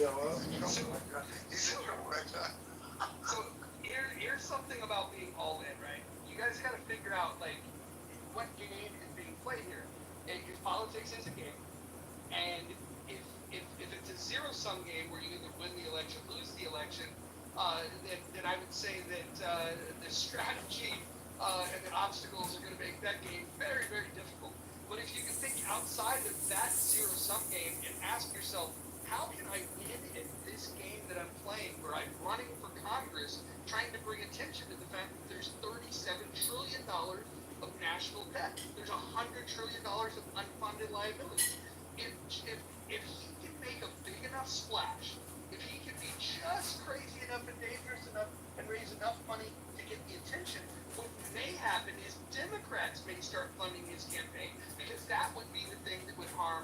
So, so here's something about being all in, right? You guys got to figure out like what game is being played here. Because politics is a game, and if it's a zero-sum game where you either win the election, lose the election, then I would say that the strategy and the obstacles are going to make that game very, very difficult. But if you can think outside of that zero-sum game and ask yourself, how can I win at this game that I'm playing where I'm running for Congress, trying to bring attention to the fact that there's $37 trillion of national debt. There's $100 trillion of unfunded liabilities. If he can make a big enough splash, if he can be just crazy enough and dangerous enough and raise enough money to get the attention, what may happen is Democrats may start funding his campaign because that would be the thing that would harm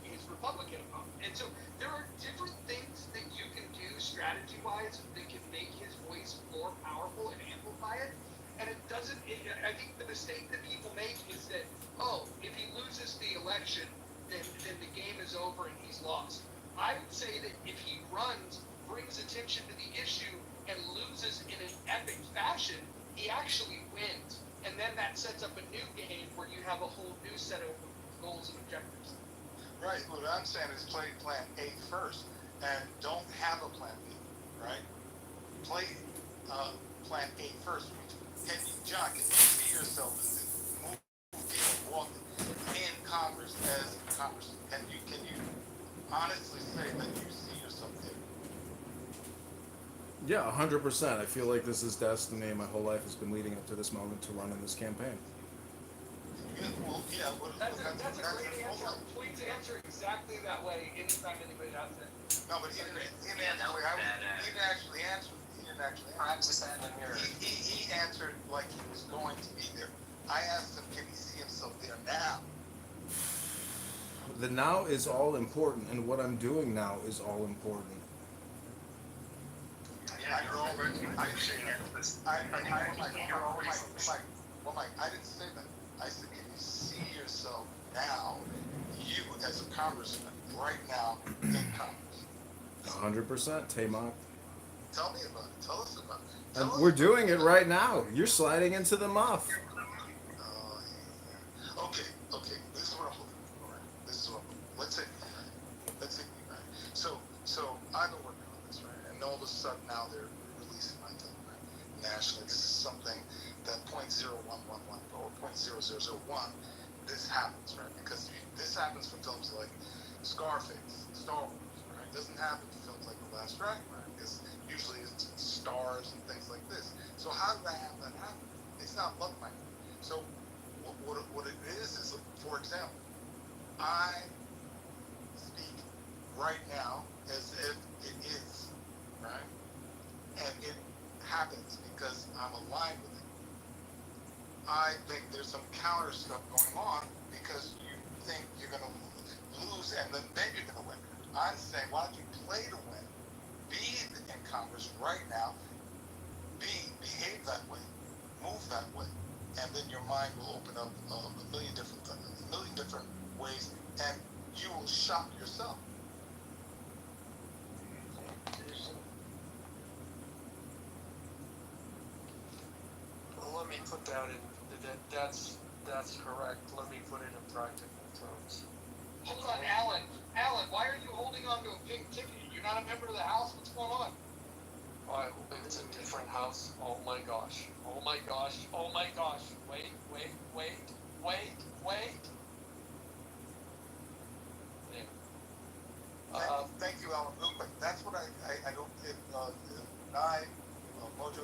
his Republican opponent. And so there are different things that you can do strategy-wise that can make his voice more powerful and amplify it. And it doesn't, I think the mistake that people make is that, oh, if he loses the election, then the game is over and he's lost. I would say that if he runs, brings attention to the issue, and loses in an epic fashion, he actually wins. And then that sets up a new game where you have a whole new set of goals and objectives. Right. What I'm saying is play plan A first and don't have a plan B, right? Play plan A first. John, can you see yourself walking in Congress as a congressman? Can you honestly say that you see yourself there? Yeah, 100%. I feel like this is destiny. My whole life has been leading up to this moment to run in this campaign. That's a great answer. Please answer exactly that way anytime anybody asks it. No, but he didn't actually answer. He answered like he was going to be there. I asked him, can he see himself there now? The now is all important, and what I'm doing now is all important. Mike, I didn't say that. I said, can you see yourself now, you as a congressman, right now in Congress? 100%, Tamok. Tell me about it. Tell us about it. And we're doing it right now. You're sliding into the muff. Okay. This is what I'm looking for. Right? This is what I'm looking for. Let's say, right? So I've been working on this, right? And all of a sudden now they're releasing my thing, right? Nationally, this is something that 0.0111 or 0.0001, this happens, right? Because this happens for films like Scarface, Star Wars, right? It doesn't happen for films like The Last Dragon, right? Because usually it's stars and things like this. So how did I have that happen? It's not love language. So what it is, for example, I speak right now as if it is, right? And it happens because I'm aligned with it. I think there's some counter stuff going on because you think you're going to lose and then you're going to win. I'm saying, why don't you play to win? Be in Congress right now. Behave that way. Move that way. And then your mind will open up a million different ways, and you will shock yourself. Well, let me put that in. That's correct. Let me put it in practical terms. Hold on, Alan. Alan, why are you holding on to a pink ticket? You're not a member of the House? What's going on? It's a different house. Oh my gosh. Wait. Yeah. Thank you, Alan. Real quick, that's what I don't. Mojo,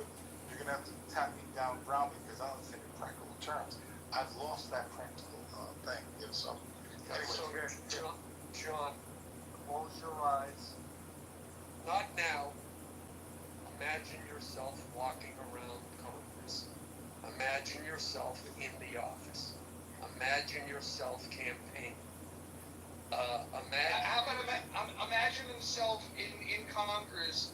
you're gonna have to tap me down brown because I don't think in practical terms. I've lost that practical thing. Yeah, so anyway, John, close your eyes. Not now. Imagine yourself walking around Congress. Imagine yourself in the office. Imagine yourself campaigning. How about imagine himself in Congress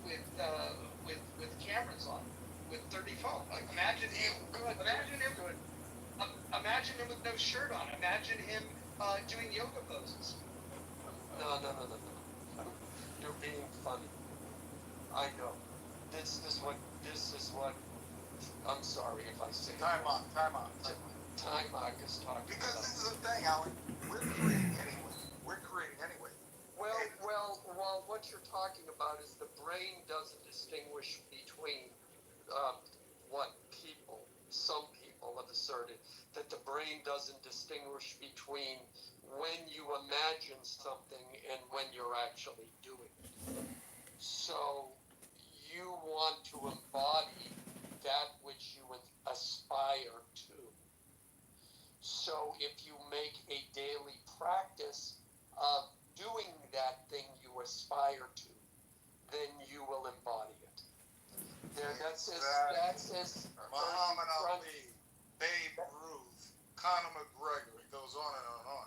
with cameras on, with 30 phones. Like imagine him with no shirt on. Imagine him doing yoga poses. No. being funny. I know. This is what, I'm sorry if I say. Time out. Time Mark is talking Because about. this is the thing, Alan. We're creating anyway. Well, what you're talking about is the brain doesn't distinguish between some people have asserted that the brain doesn't distinguish between when you imagine something and when you're actually doing it. So you want to embody that which you aspire to. So if you make a daily practice of doing that thing you aspire to, then you will embody it. That's as Muhammad Ali, Babe Ruth, Conor McGregor. It goes on and on and on.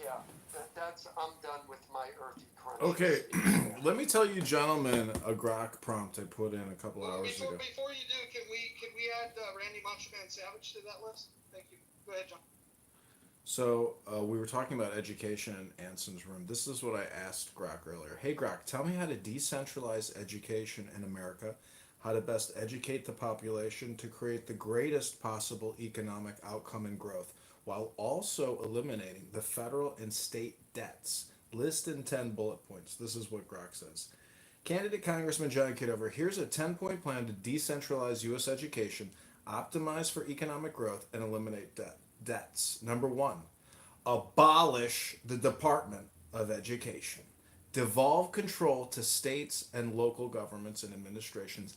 Yeah, I'm done with my earthy crunch. Okay, let me tell you, gentlemen, a grok prompt I put in a couple hours ago. Before you do, can we add Randy Macho Man Savage to that list? Thank you. Go ahead, John. So we were talking about education in Anson's room. This is what I asked Grok earlier. Hey Grok, tell me how to decentralize education in America, how to best educate the population to create the greatest possible economic outcome and growth, while also eliminating the federal and state debts. List in 10 bullet points. This is what Grok says. Candidate Congressman John Kitover, here's a 10-point plan to decentralize U.S. education, optimize for economic growth, and eliminate debts. Number 1, abolish the Department of Education. Devolve control to states and local governments and administrations.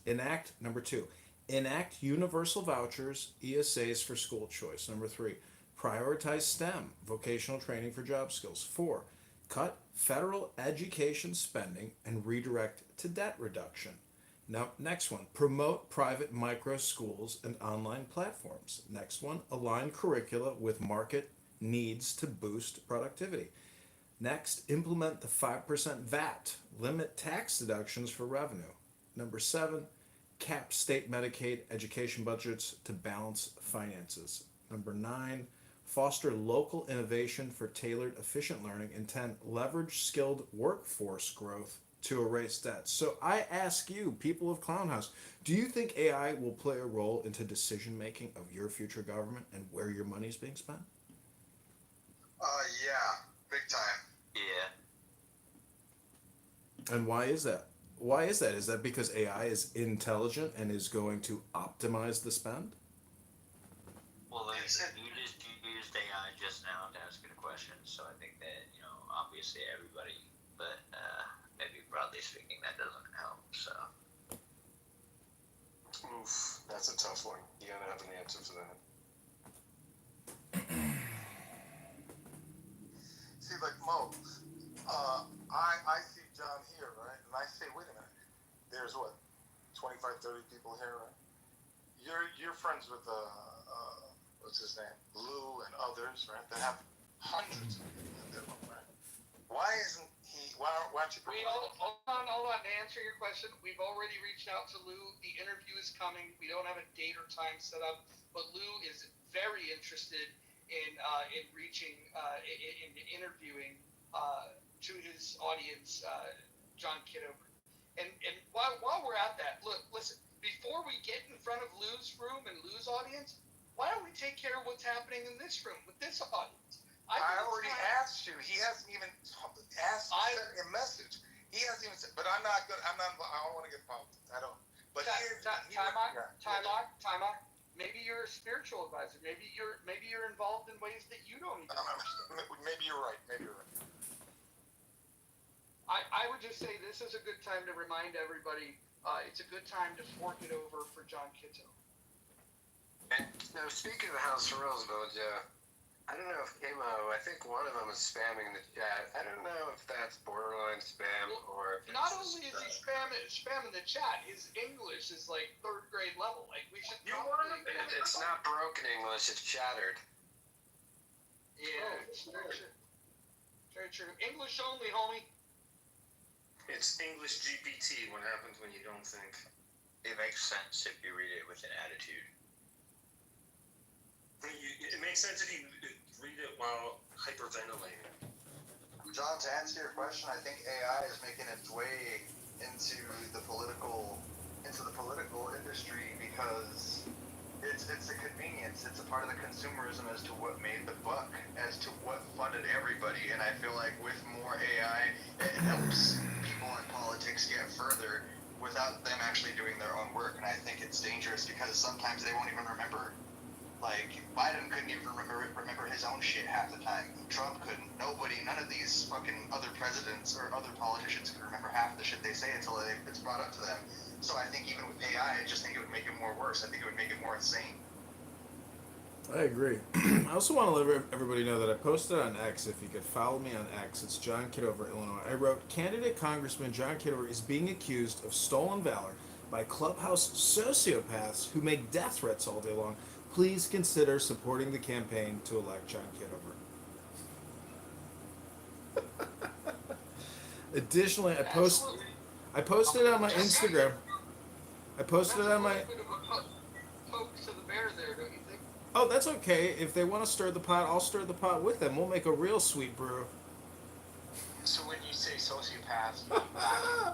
Number 2, enact universal vouchers, ESAs for school choice. Number 3, prioritize STEM, vocational training for job skills. 4, cut federal education spending and redirect to debt reduction. Now, next one, promote private micro schools and online platforms. Next one, align curricula with market needs to boost productivity. Next, implement the 5% VAT, limit tax deductions for revenue. Number 7, cap state Medicaid education budgets to balance finances. Number 9, foster local innovation for tailored, efficient learning. And 10, leverage skilled workforce growth to erase debt. So I ask you, people of Clownhouse, do you think AI will play a role into decision making of your future government and where your money is being spent? Yeah, big time. Yeah. And why is that? Is that because AI is intelligent and is going to optimize the spend? Well, like I said, you used AI just now to ask it a question, so I think that, obviously everybody, but maybe broadly speaking, that doesn't help, so. Oof, that's a tough one. You gotta have an answer for that. See, like Mo, I see John here, right? And I say, wait a minute. There's what, 25, 30 people here, right? You're friends with what's his name, Lou and others, right? That have hundreds of people in their room, right? Why isn't he? Why aren't you? Hold on. To answer your question, we've already reached out to Lou. The interview is coming. We don't have a date or time set up, but Lou is very interested in reaching in interviewing to his audience, John Kitover. And while we're at that, listen. Before we get in front of Lou's room and Lou's audience, why don't we take care of what's happening in this room with this audience? I already asked you. He hasn't even asked. Sent me a message. He hasn't even said. But I'm not good. I don't want to get politics. I don't. But time out. Maybe you're a spiritual advisor. Maybe you're involved in ways that you don't even understand. Maybe you're right. I would just say this is a good time to remind everybody. It's a good time to fork it over for John Kitto. And speaking of House Rules vote, I don't know if I think one of them is spamming the chat. I don't know if that's borderline spam or if not only is he spamming the chat, his English is like 3rd grade level. Like we should. It's not broken English; it's shattered. Yeah, it's very true. English only, homie. It's English GPT. What happens when you don't think? It makes sense if you read it with an attitude. It makes sense if you read it while hyperventilating. John, to answer your question, I think AI is making its way into the political industry because it's a convenience. It's a part of the consumerism as to what made the buck, as to what funded everybody. And I feel like with more AI, it helps people in politics get further without them actually doing their own work. And I think it's dangerous because sometimes they won't even remember. Like, Biden couldn't even remember his own shit half the time. Trump couldn't. Nobody, none of these fucking other presidents or other politicians can remember half the shit they say until it's brought up to them. So I think even with AI, I just think it would make it more worse. I think it would make it more insane. I agree. I also want to let everybody know that I posted on X. If you could follow me on X, it's John Kitover, Illinois. I wrote, candidate Congressman John Kitover is being accused of stolen valor by clubhouse sociopaths who make death threats all day long. Please consider supporting the campaign to elect John Kitover. Additionally, Absolutely. I posted it on my Just Instagram. I posted it on my. That's a little bit of a poke to the bear there, don't you think? Oh, that's okay. If they want to stir the pot, I'll stir the pot with them. We'll make a real sweet brew. So when you say sociopaths, you mean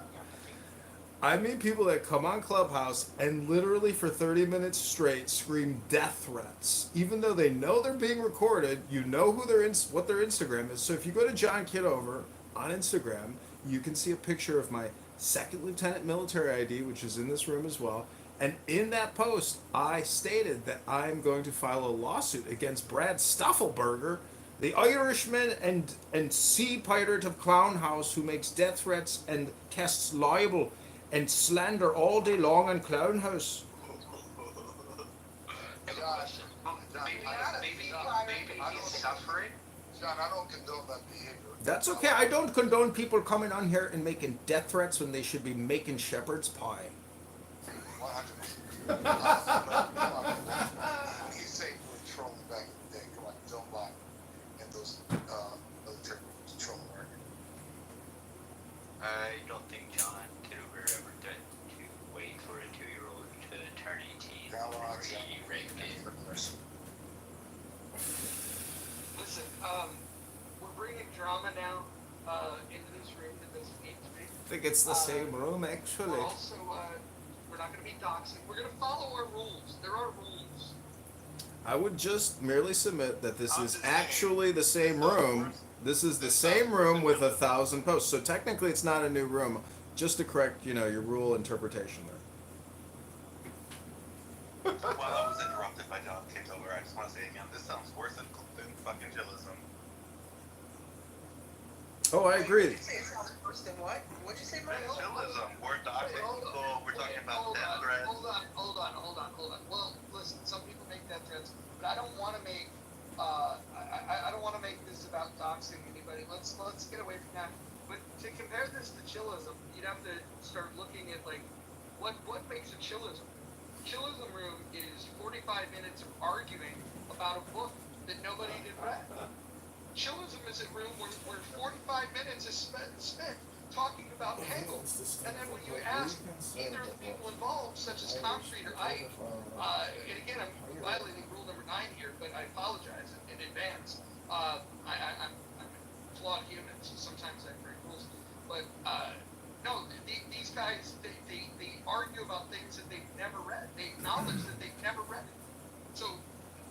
I mean people that come on Clubhouse and literally for 30 minutes straight scream death threats. Even though they know they're being recorded, you know who what their Instagram is. So if you go to John Kitover on Instagram, you can see a picture of my second lieutenant military ID, which is in this room as well. And in that post, I stated that I'm going to file a lawsuit against Brad Stuffelberger, the Irishman and sea pirate of Clown House who makes death threats and casts libel and slander all day long on Clown House. maybe he's suffering. John, I don't condone that behavior. That's okay. I don't condone people coming on here and making death threats when they should be making shepherd's pie. 100%. He's saying we were trolling back in the day. Come on, don't lie. And those military trolling work. I don't think John Kitover ever did to wait for a 2-year-old to turn 18 before he raped him. Listen, we're bringing drama now into this room that doesn't need to be. I think it's the same room, actually. We're also, we're not going to be doxing. We're going to follow our rules. There are rules. I would just merely submit that this is actually the same room. This is the same room with 1,000 posts. So technically it's not a new room. Just to correct, your rule interpretation there. While I was interrupted by John Kitover, I just want to say, man, this sounds worse than fucking chillism. Oh, I agree. Did you say it sounds worse than what? What'd you say, Mike? Chillism. We're doxing people. We're talking about death threats. Hold on. Well, listen, some people make death threats, but I don't want to make I don't want to make this about doxing anybody. Let's get away from that. But to compare this to chillism, you'd have to start looking at like what makes a chillism. Chillism room is 45 minutes of arguing about a book that nobody did read. Chillism is a room where 45 minutes is spent talking about Hegel. And then when you ask either of the people involved, such as Concrete or Ike, and again, I'm violating rule number 9 here, but I apologize in advance. I'm a flawed human, so sometimes I break rules. But no, these guys, they argue about things that they've never read. They acknowledge that they've never read it. So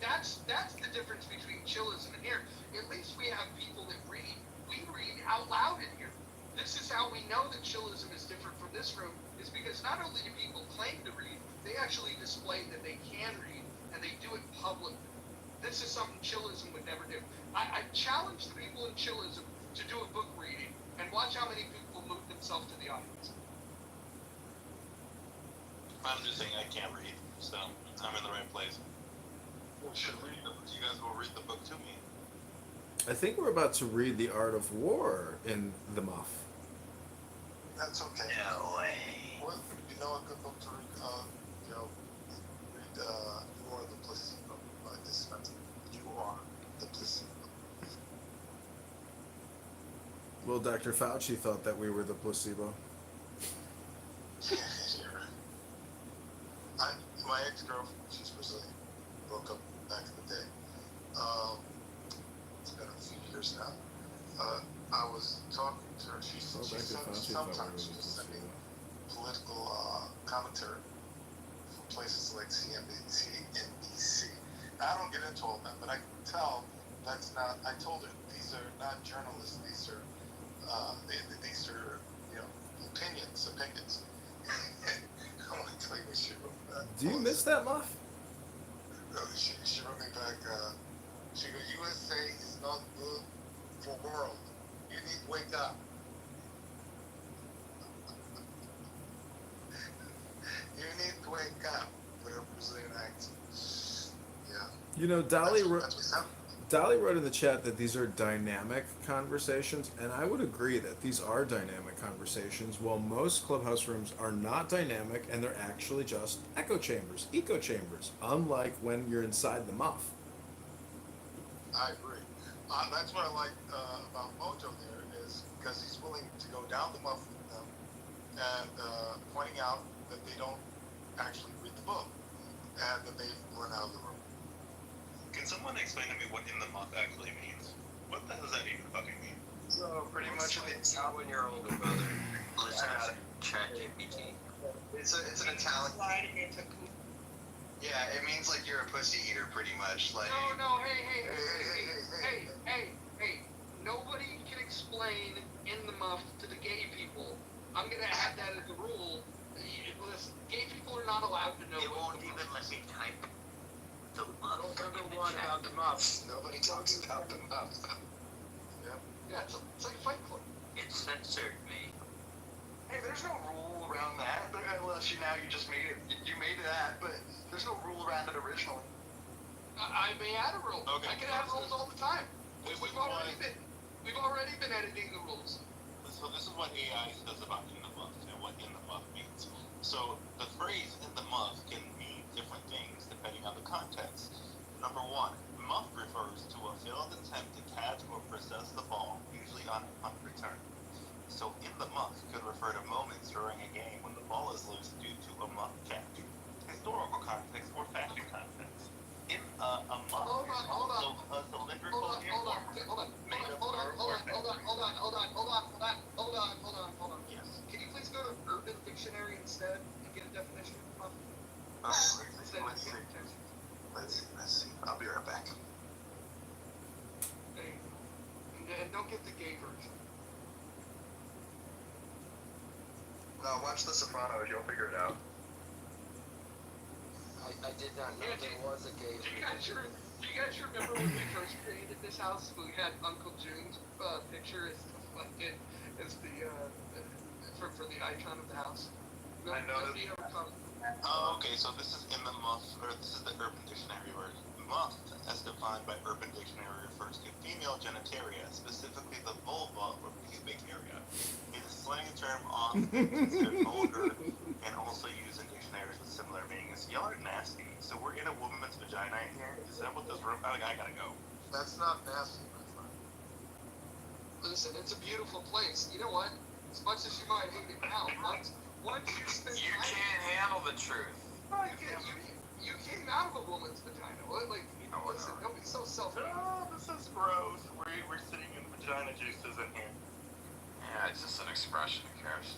that's the difference between chillism and here. At least we have people that read. We read out loud in here. This is how we know that chillism is different from this room, is because not only do people claim to read, they actually display that they can read, and they do it publicly. This is something chillism would never do. I challenge the people in chillism to do a book reading, and watch how many people move themselves to the audience. I'm just saying I can't read, so I'm in the right place. You guys will read the book to me. I think we're about to read The Art of War in the Muff. That's okay. No way. Well, you know a good book to read, read You Are the Placebo by Dispenser. You Are the Placebo. Well, Dr. Fauci thought that we were the placebo. My ex-girlfriend, she's Brazilian, broke up back in the day. It's been a few years now. I was talking to her. She Well, she Becca sends Fauci thought we were sometimes she's supposed to sending do that. political commentary from places like CNBC. I don't get into all that, but I can tell that's not. I told her these are not journalists. These are these are opinions. I want to tell you what she wrote back. Do you miss that, Muff? She wrote me back. She goes, USA is not good for world. You need to wake up. You need to wake up. With her Brazilian accent. Yeah. You know, Dolly wrote. That's what's happening. Dolly wrote in the chat that these are dynamic conversations, and I would agree that these are dynamic conversations, while most clubhouse rooms are not dynamic and they're actually just echo chambers, unlike when you're inside the muff. I agree. That's what I like about Mojo there is because he's willing to go down the muff with them and pointing out that they don't actually read the book and that they've run out of the room. Can someone explain to me what in the muff actually means? What the hell does that even fucking mean? So pretty much It's not when you're older brother. Let's ask ChatGPT. it's an italic. Sliding into poop. Yeah, it means like you're a pussy eater, pretty much. Like No, hey. Nobody can explain in the muff to the gay people. I'm gonna add that as a rule. Listen, gay people are not allowed to know. It what won't the even muff let is. me type the muff. Number one about the muffs. nobody talks about the muff. Yeah, it's like Fight Club. It censored me. Hey, there's no rule around that. Unless you just made it. You made that, but there's no rule around it originally. I may add a rule. Okay. I can add rules all the time. Wait, We've already been editing the rules. So this is what AI says about in the muff and what in the muff means. So the phrase in the muff can mean different things depending on the context. Number one, muff refers to a failed attempt to catch or possess the ball, usually on punt return. So in the muff could refer to moments during a game when the ball is loose due to a muff catch, historical context, or fashion context. In a muff Hold is on. also a cylindrical informer made of fur or feathers. Hold on. Yes. Can you please go to Urban Dictionary instead and get a definition of muff? Let's see. I'll be right back. Hey, and don't get the gay version. No, watch The Sopranos. You'll figure it out. I did not know there was a gay. Do you guys remember when we first created this house? We had Uncle June's picture as the for the icon of the house. I noticed. Nobody ever commented. Oh, okay, so this is in the muff, or this is the Urban Dictionary version. Muff, as defined by Urban Dictionary, refers to female genitalia, specifically the vulva or pubic area. It is a slang term often considered vulgar and also used in dictionaries with similar meanings. Y'all are nasty. So we're in a woman's vagina in here? Is that what this room? I gotta go. That's not nasty, my friend. Listen, it's a beautiful place. You know what? As much as you might hate it now, once you spend You time, can't handle the truth. you came out of a woman's vagina. What? Like, listen, don't be so selfish. Oh, this is gross. We're sitting in vagina juices in here. Yeah, it's just an expression. Who cares?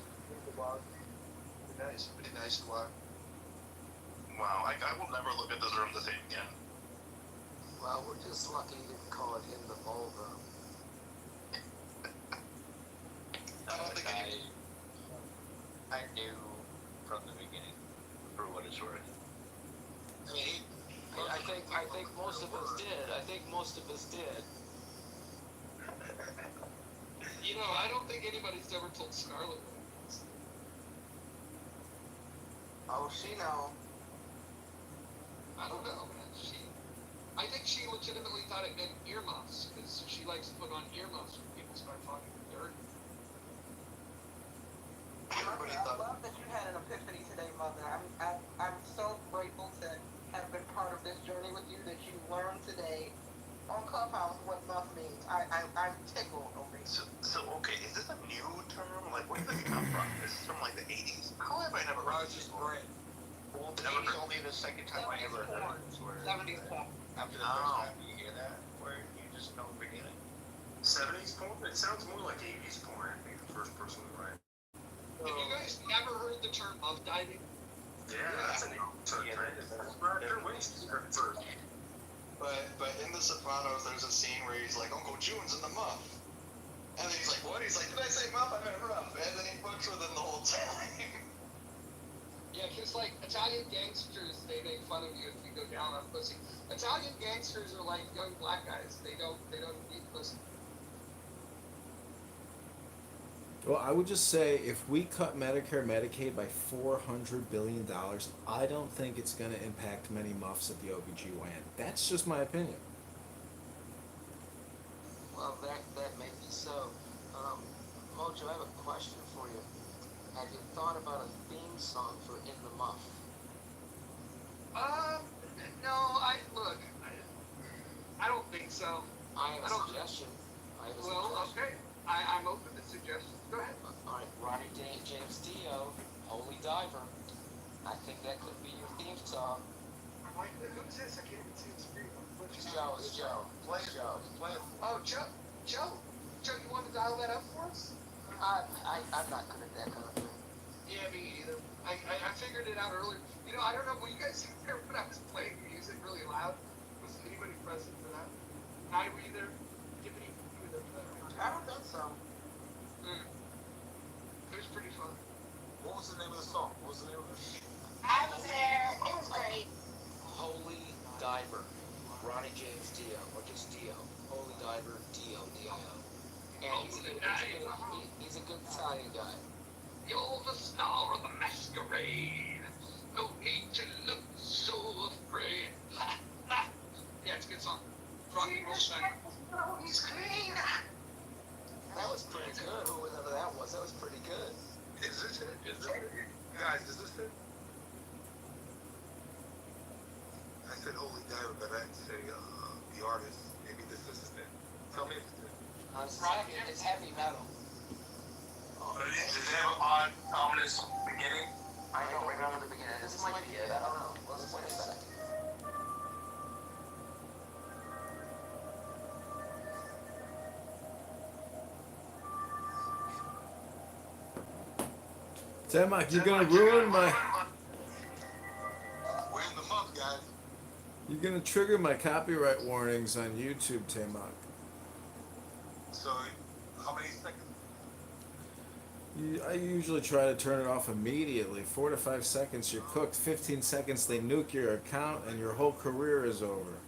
Pretty nice to walk. Wow, I will never look at this room the same again. Well, we're just lucky you didn't call it in the vulva. I knew from the beginning, for what it's worth. I mean, I think most of us did. You know, I don't think anybody's ever told Scarlett what it means. Oh, she know. I don't know, man. I think she legitimately thought it meant earmuffs because she likes to put on earmuffs when people start talking dirt. Everybody I thought. love that you had an epiphany today, Mother. I'm so grateful to have been part of this journey with you, that you learned today on Clubhouse what muff means. I'm tickled over you. So okay, is this a new term? Like, where did this come from? This is from like the 80s. How have I never heard this before? Well, Never heard. only the second time I ever heard it. 70s pop. After the first time, you hear that, where you just know the beginning. 70s porn? It sounds more like 80s porn, I think, the first person to write. Have you guys ever heard the term muff diving? Yeah, that's a new term. That's Roger Winston's term first. But in The Sopranos, there's a scene where he's like, Uncle June's in the muff. And then he's like, what? He's like, did I say muff? I meant rough. And then he fucks with him the whole time. Yeah, because like Italian gangsters, they make fun of you if you go down on pussy. Italian gangsters are like young black guys. They don't eat pussy. Well, I would just say if we cut Medicare Medicaid by $400 billion, I don't think it's going to impact many muffs at the OBGYN. That's just my opinion. Well, that may be so. Mojo, I have a question for you. Have you thought about a theme song for In the Muff? No, I don't think so. I have a suggestion. Okay. I'm open to suggestions. Go ahead. All right, Ronnie James Dio, Holy Diver. I think that could be your theme song. Who's this? I can't even see the screen. It's Joe. Play Joe. Oh, Joe, you want to dial that up for us? I'm not good at that kind of thing. Yeah, me either. I figured it out earlier. You know, I don't know. Were you guys there when I was playing music really loud? Was anybody present for that? Ty, were you there? Tiffany, you were there for that? I don't think so. It was pretty fun. What was the name of the song? What was the name of it? I was there. It was great. Holy Diver, Ronnie James Dio, or just Dio. Holy Diver, Dio, D-I-O. And he's a good Italian guy. You're the star of the masquerade. No need to look so afraid. Ha, ha. Yeah, it's a good song. Rock and roll song. He's clean. That was pretty good. Whoever that was pretty good. Is this it? Guys, is this it? I said Holy Diver, but I didn't say the artist. Maybe this isn't it. Tell me if it's it. It's heavy metal. Does it have an odd, ominous beginning? I don't remember the beginning. This might be it. I don't know. Let's wait a second. Tamak, you're gonna ruin my. We're in the month, guys. You're gonna trigger my copyright warnings on YouTube, Tamak. So, how many seconds? I usually try to turn it off immediately. 4 to 5 seconds, you're cooked. 15 seconds, they nuke your account, and your whole career is over.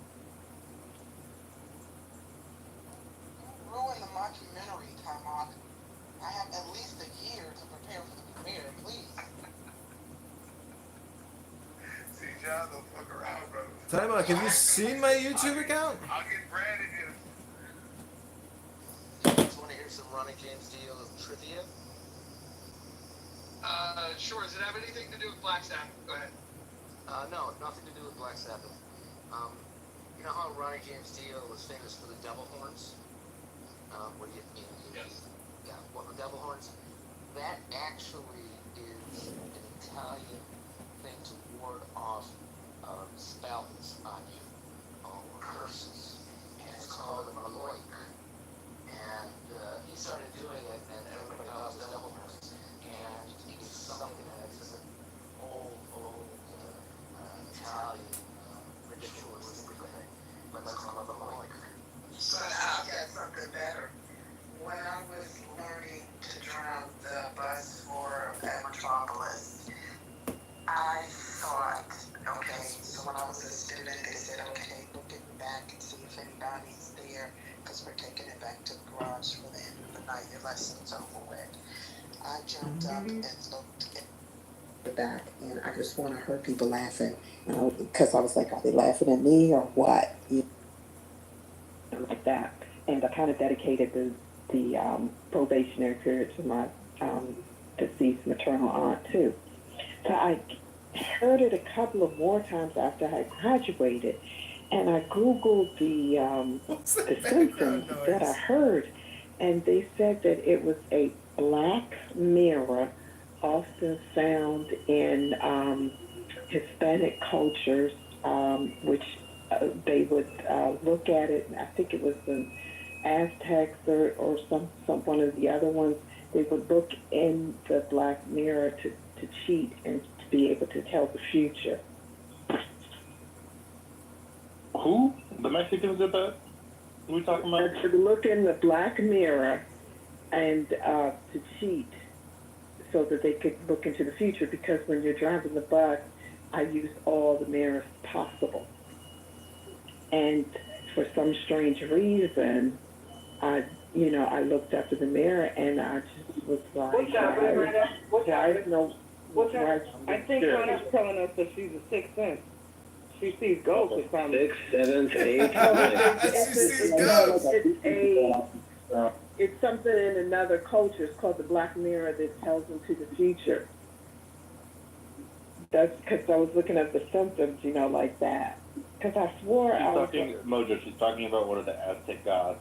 Ruin the mockumentary, Tamok. I have at least a year to prepare for the premiere, please. See, John, don't fuck around, bro. Tamak, have you seen my YouTube account? I'll get Brad in here. You guys want to hear some Ronnie James Dio trivia? Sure. Does it have anything to do with Black Sabbath? Go ahead. No, nothing to do with Black Sabbath. You know how Ronnie James Dio was famous for the devil horns? Yes. Yeah, well, the devil horns, that actually is an Italian thing to ward off spells on you, or curses, and it's called a maloik. And he started doing it, and everybody calls it devil horns. And it's something that's an old Italian ritualistic thing, but it's called a maloik. But I'll get something better. When I was learning to drive the bus for Metropolis, I thought, okay, so when I was a student, they said, okay, we'll get back and see if anybody's there, because we're taking it back to the garage for the end of the night. Your lesson's over with. I jumped up and looked at the back, and I just want to hear people laughing, because I was like, are they laughing at me or what? Like that. And I kind of dedicated the probationary period to my deceased maternal aunt too. So I heard it a couple of more times after I graduated, and I Googled the symptoms that I heard, and they said that it was a black mirror, often found in Hispanic cultures, which they would look at it. I think it was Aztecs or some one of the other ones, they would look in the black mirror to cheat and to be able to tell the future. Who? The Mexicans did that? Who are we talking about? To look in the black mirror and to cheat so that they could look into the future, because when you're driving the bus, I use all the mirrors possible. And for some strange reason, I looked up in the mirror and I just was like, what's happening right now? What's happening? What's happening? I think Connor's telling us that she's a sixth sense. She sees ghosts or something. 6, 7, 8. It's something in another culture. It's called the black mirror that tells into the future. That's because I was looking at the symptoms, like that. Because I swore I was... Mojo, she's talking about one of the Aztec gods.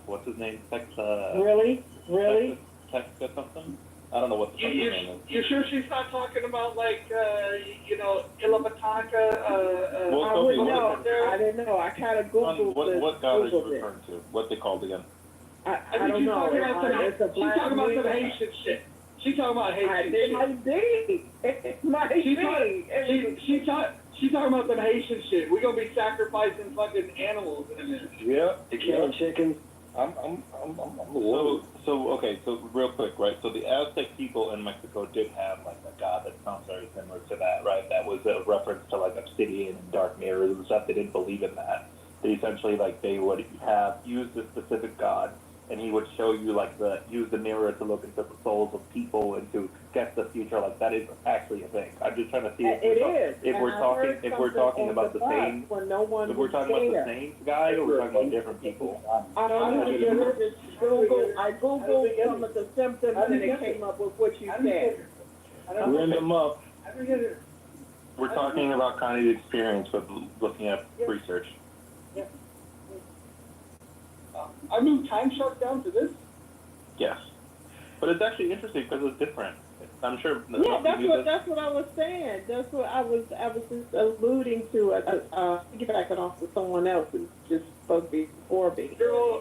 What's his name? Really? Really? Texas something? I don't know what the fuck his name is. You sure she's not talking about, like, Ilabatanka? I wouldn't know. I didn't know. I kind of Googled what god is you referring to? What's it called again? I don't know. She's talking about some Haitian shit. She's talking about Haitian shit. It might be. It might be. She's talking about some Haitian shit. We're gonna be sacrificing fucking animals in a minute. Yeah, they killing chickens. I'm So real quick, right? So the Aztec people in Mexico did have like a god that sounds very similar to that, right? That was a reference to like obsidian and dark mirrors and stuff. They didn't believe in that. They essentially they would have used a specific god, and he would show you use the mirror to look into the souls of people and to guess the future. Like that is actually a thing. I'm just trying to see if we're talking about the same. If we're talking about the same guy or we're talking about different people. I don't know. I googled some of the symptoms and it came up with what you said. Ring them up. We're talking about kind of the experience with looking at research. I moved Time Shark down to this? Yes. But it's actually interesting because it's different. I'm sure. Yeah, that's what I was saying. That's what I was just alluding to. Piggybacking off of someone else who just spoke before me.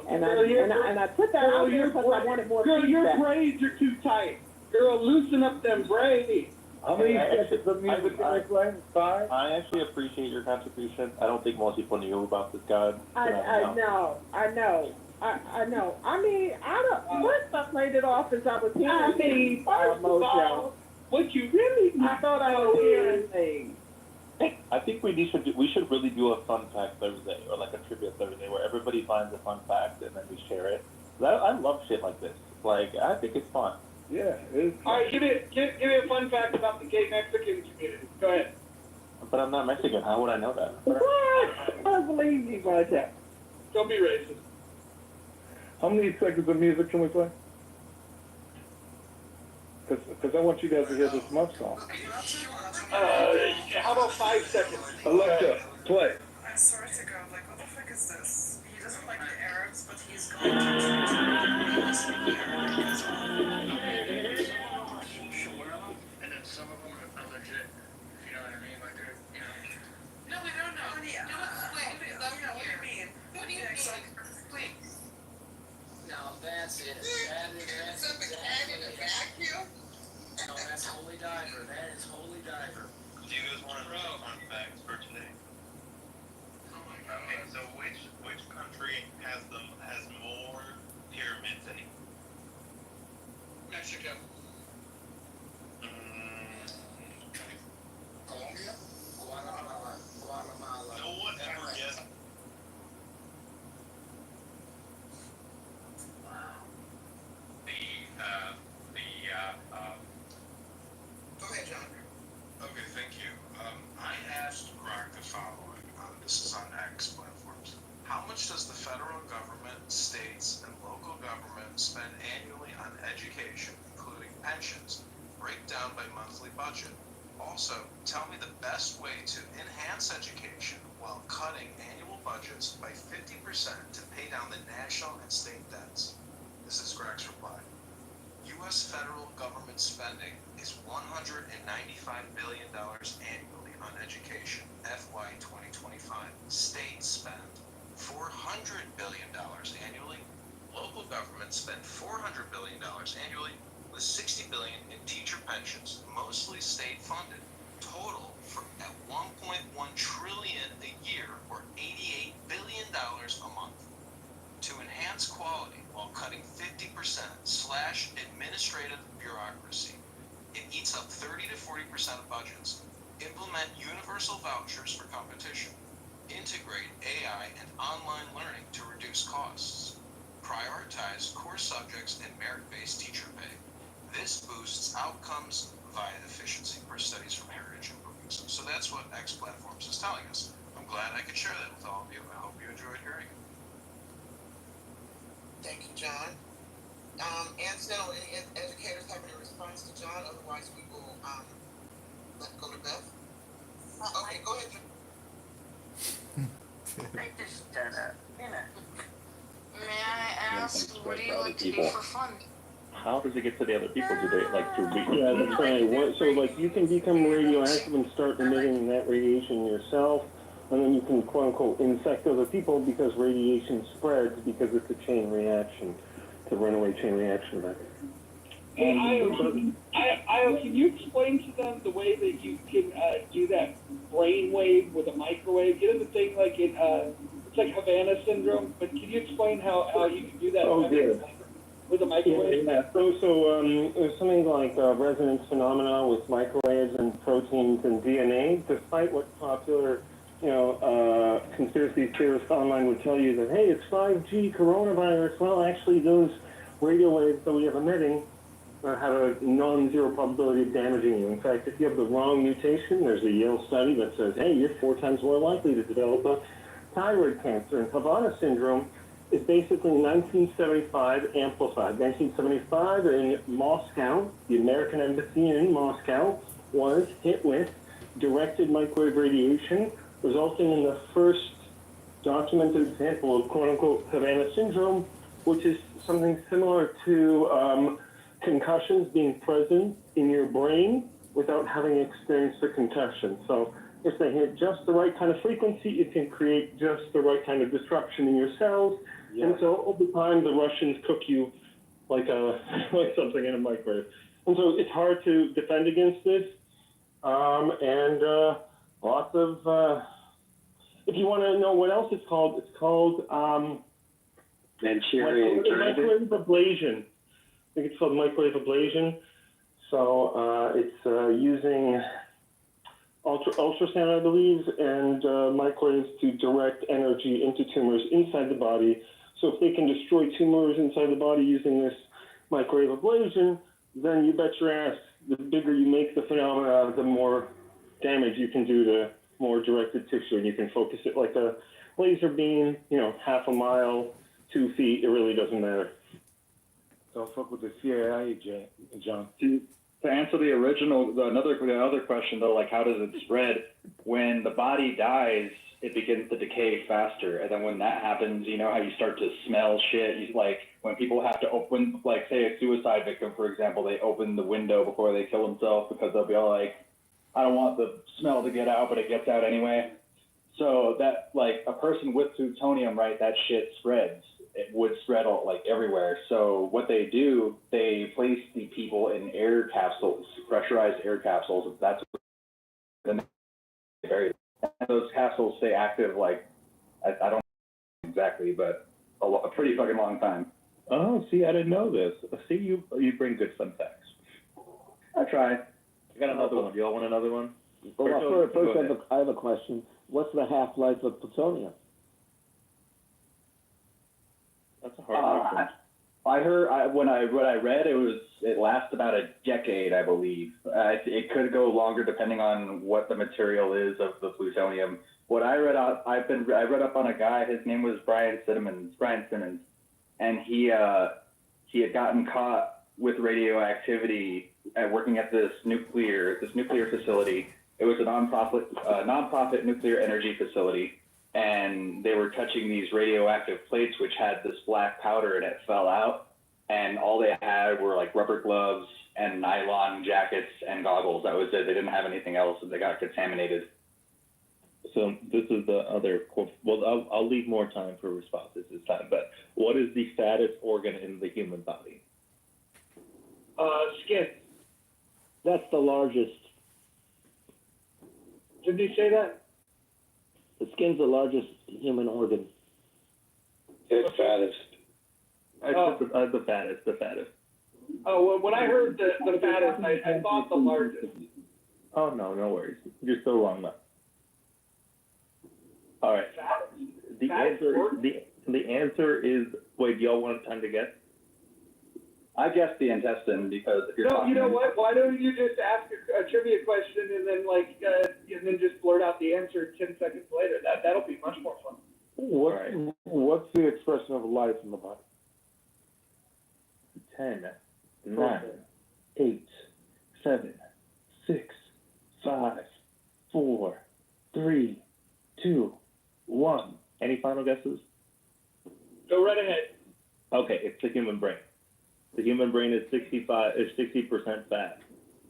And I put that out there because I wanted more feedback. Girl, your braids are too tight. Girl, loosen up them braids. How many seconds of music can I play? 5? I actually appreciate your contribution. I don't think most people knew about this god. I know. I mean, once I played it off as I was hearing Mojo. What you really I thought I was hearing things. I think we should really do a fun fact Thursday or like a trivia Thursday where everybody finds a fun fact and then we share it. I love shit like this. Like I think it's fun. Yeah, it is. All right, give me a fun fact about the gay Mexican community. Go ahead. But I'm not Mexican. How would I know that? What? I don't believe you, Mojo. Don't be racist. How many seconds of music can we play? Because I want you guys to hear this Muff song. How about 5 seconds? Alexa, play. I swear to God, like, what the fuck is this? He doesn't like the Arabs, but he's going to and then some of them are legit. You know what I mean? Like, they're, No, we don't know. Honey, no, wait, what do you mean? What do you mean? Please. No, that's it. That's exactly it. No, that's Holy Diver. That is Holy Diver. Do you guys want to know fun facts for today? Oh my God. Okay, so which country has more pyramids than Mexico. Colombia? Guatemala. no one ever guessed? Go ahead, John. Okay, thank you. I asked Greg the following. This is on X platforms. How much does the federal government, states, and local government spend annually on education, including pensions? Breakdown by monthly budget. Also, tell me the best way to enhance education while cutting annual budgets by 50% to pay down the national and state debts. This is Greg's reply. U.S. federal government spending is $195 billion annually on education, FY 2025. States spend $400 billion annually, Local governments spend $400 billion annually, with $60 billion in teacher pensions, mostly state funded. Total for at $1.1 trillion a year, or $88 billion a month. To enhance quality while cutting 50%, slash administrative bureaucracy. It eats up 30 to 40% of budgets. Implement universal vouchers for competition. Integrate AI and online learning to reduce costs. Prioritize core subjects and merit-based teacher pay. This boosts outcomes via efficiency, per studies from Heritage and Brookings. So that's what X Platforms is telling us. I'm glad I could share that with all of you. I hope you enjoyed hearing it. Thank you, John. Ansel, any educators have any response to John? Otherwise, we will let go to Beth. Okay, go ahead. I just, you know. May I ask, what do you like to do for fun? How does it get to the other people? Do they like to read? Yeah, that's right. So like you can become radioactive and start emitting that radiation yourself, and then you can quote unquote infect other people because radiation spreads because it's a chain reaction, it's a runaway chain reaction event. Io, can you explain to them the way that you can do that brain wave with a microwave? You know the thing like in it's like Havana syndrome, but can you explain how you can do that? Oh, yeah. With a microwave? Yeah. So there's something like resonance phenomena with microwaves and proteins and DNA. Despite what popular, conspiracy theorists online would tell you that, hey, it's 5G coronavirus. Well, actually, those radio waves that we have emitting have a non-zero probability of damaging you. In fact, if you have the wrong mutation, there's a Yale study that says, hey, you're 4 times more likely to develop a thyroid cancer. And Havana syndrome is basically 1975 amplified. 1975 in Moscow, the American embassy in Moscow was hit with directed microwave radiation, resulting in the first documented example of quote-unquote Havana syndrome, which is something similar to concussions being present in your brain without having experienced a concussion. So if they hit just the right kind of frequency, it can create just the right kind of disruption in your cells. Yeah. And so over time, the Russians cook you like like something in a microwave. And so it's hard to defend against this. Lots of, if you want to know what else it's called Manchurian microwave ablation. I think it's called microwave ablation. So it's using ultrasound, I believe, and microwaves to direct energy into tumors inside the body. So if they can destroy tumors inside the body using this microwave ablation, then you bet your ass, the bigger you make the phenomena, the more damage you can do to more directed tissue, and you can focus it like a laser beam, half a mile, 2 feet, it really doesn't matter. Don't fuck with the CIA, John. To answer the other question though, like how does it spread? When the body dies, it begins to decay faster, and then when that happens, you know how you start to smell shit. Like when people have to open, like say a suicide victim, for example, they open the window before they kill themselves because they'll be all like, I don't want the smell to get out, but it gets out anyway. So that, like, a person with plutonium, right, that shit spreads. It would spread all, like, everywhere. So what they do, they place the people in air capsules, pressurized air capsules. That's what then they bury them. And those capsules stay active, like, I don't know exactly, but a pretty fucking long time. Oh, see, I didn't know this. See, you bring good fun facts. I try. I got another one. Do y'all want another one? Well, first I have a question. What's the half-life of plutonium? That's a hard one. I heard when I read it lasts about a decade, I believe. It could go longer depending on what the material is of the plutonium. What I read I read up on a guy. His name was Brian Simmons, and he had gotten caught with radioactivity working at this nuclear facility. It was a nonprofit nuclear energy facility, and they were touching these radioactive plates which had this black powder, and it fell out, and all they had were like rubber gloves and nylon jackets and goggles. That was it. They didn't have anything else, and they got contaminated. So this is the other. Well, I'll leave more time for responses this time. But what is the fattest organ in the human body? Skin. That's the largest. Did he say that? The skin's the largest human organ. It's fattest. The fattest. The fattest. Oh, well, when I heard the fattest, I thought the largest. Oh no, no worries. You're still wrong though. All right. The answer is. Wait, y'all want time to guess? I guess the intestine because if you're No, talking, you know what? Why don't you just ask a trivia question and then just blurt out the answer 10 seconds later? That'll be much more fun. What's the expression of life in the body? 10, 9, 8, 7, 6, 5, 4, 3, 2, 1. Any final guesses? Go right ahead. Okay, it's the human brain. The human brain is 60% fat.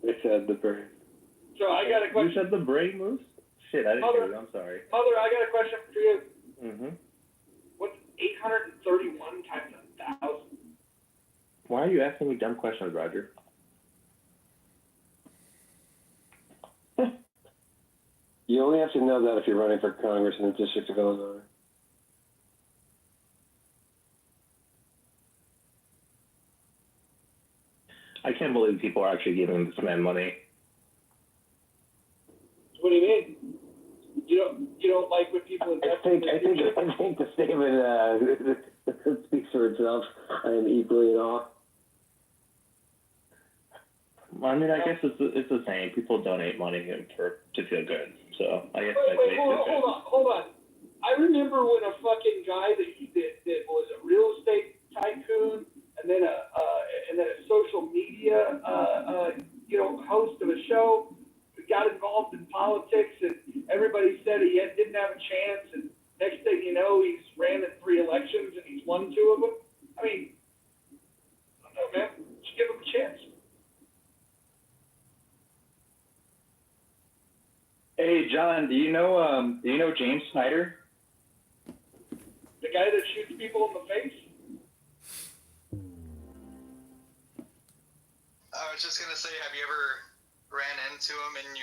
I said the brain. So I got a question. You said the brain moves? Shit, I didn't hear you. I'm sorry. Mother, I got a question for you. Mm-hmm. What's 831 times 1,000? Why are you asking me dumb questions, Roger? You only have to know that if you're running for Congress in the District of Illinois. I can't believe people are actually giving this man money. What do you mean? You don't like when people invest I think the statement speaks for itself. I am equally in awe. I mean, I guess it's the same. People donate money to feel good. So I guess Wait, hold on. I remember when a fucking guy that was a real estate tycoon and then a social media host of a show got involved in politics and everybody said he didn't have a chance, and next thing you know he's ran in 3 elections and he's won 2 of them. I mean, I don't know, man. Just give him a chance. hey John, do you know James Snyder? The guy that shoots people in the face? I was just gonna say, have you ever ran into him in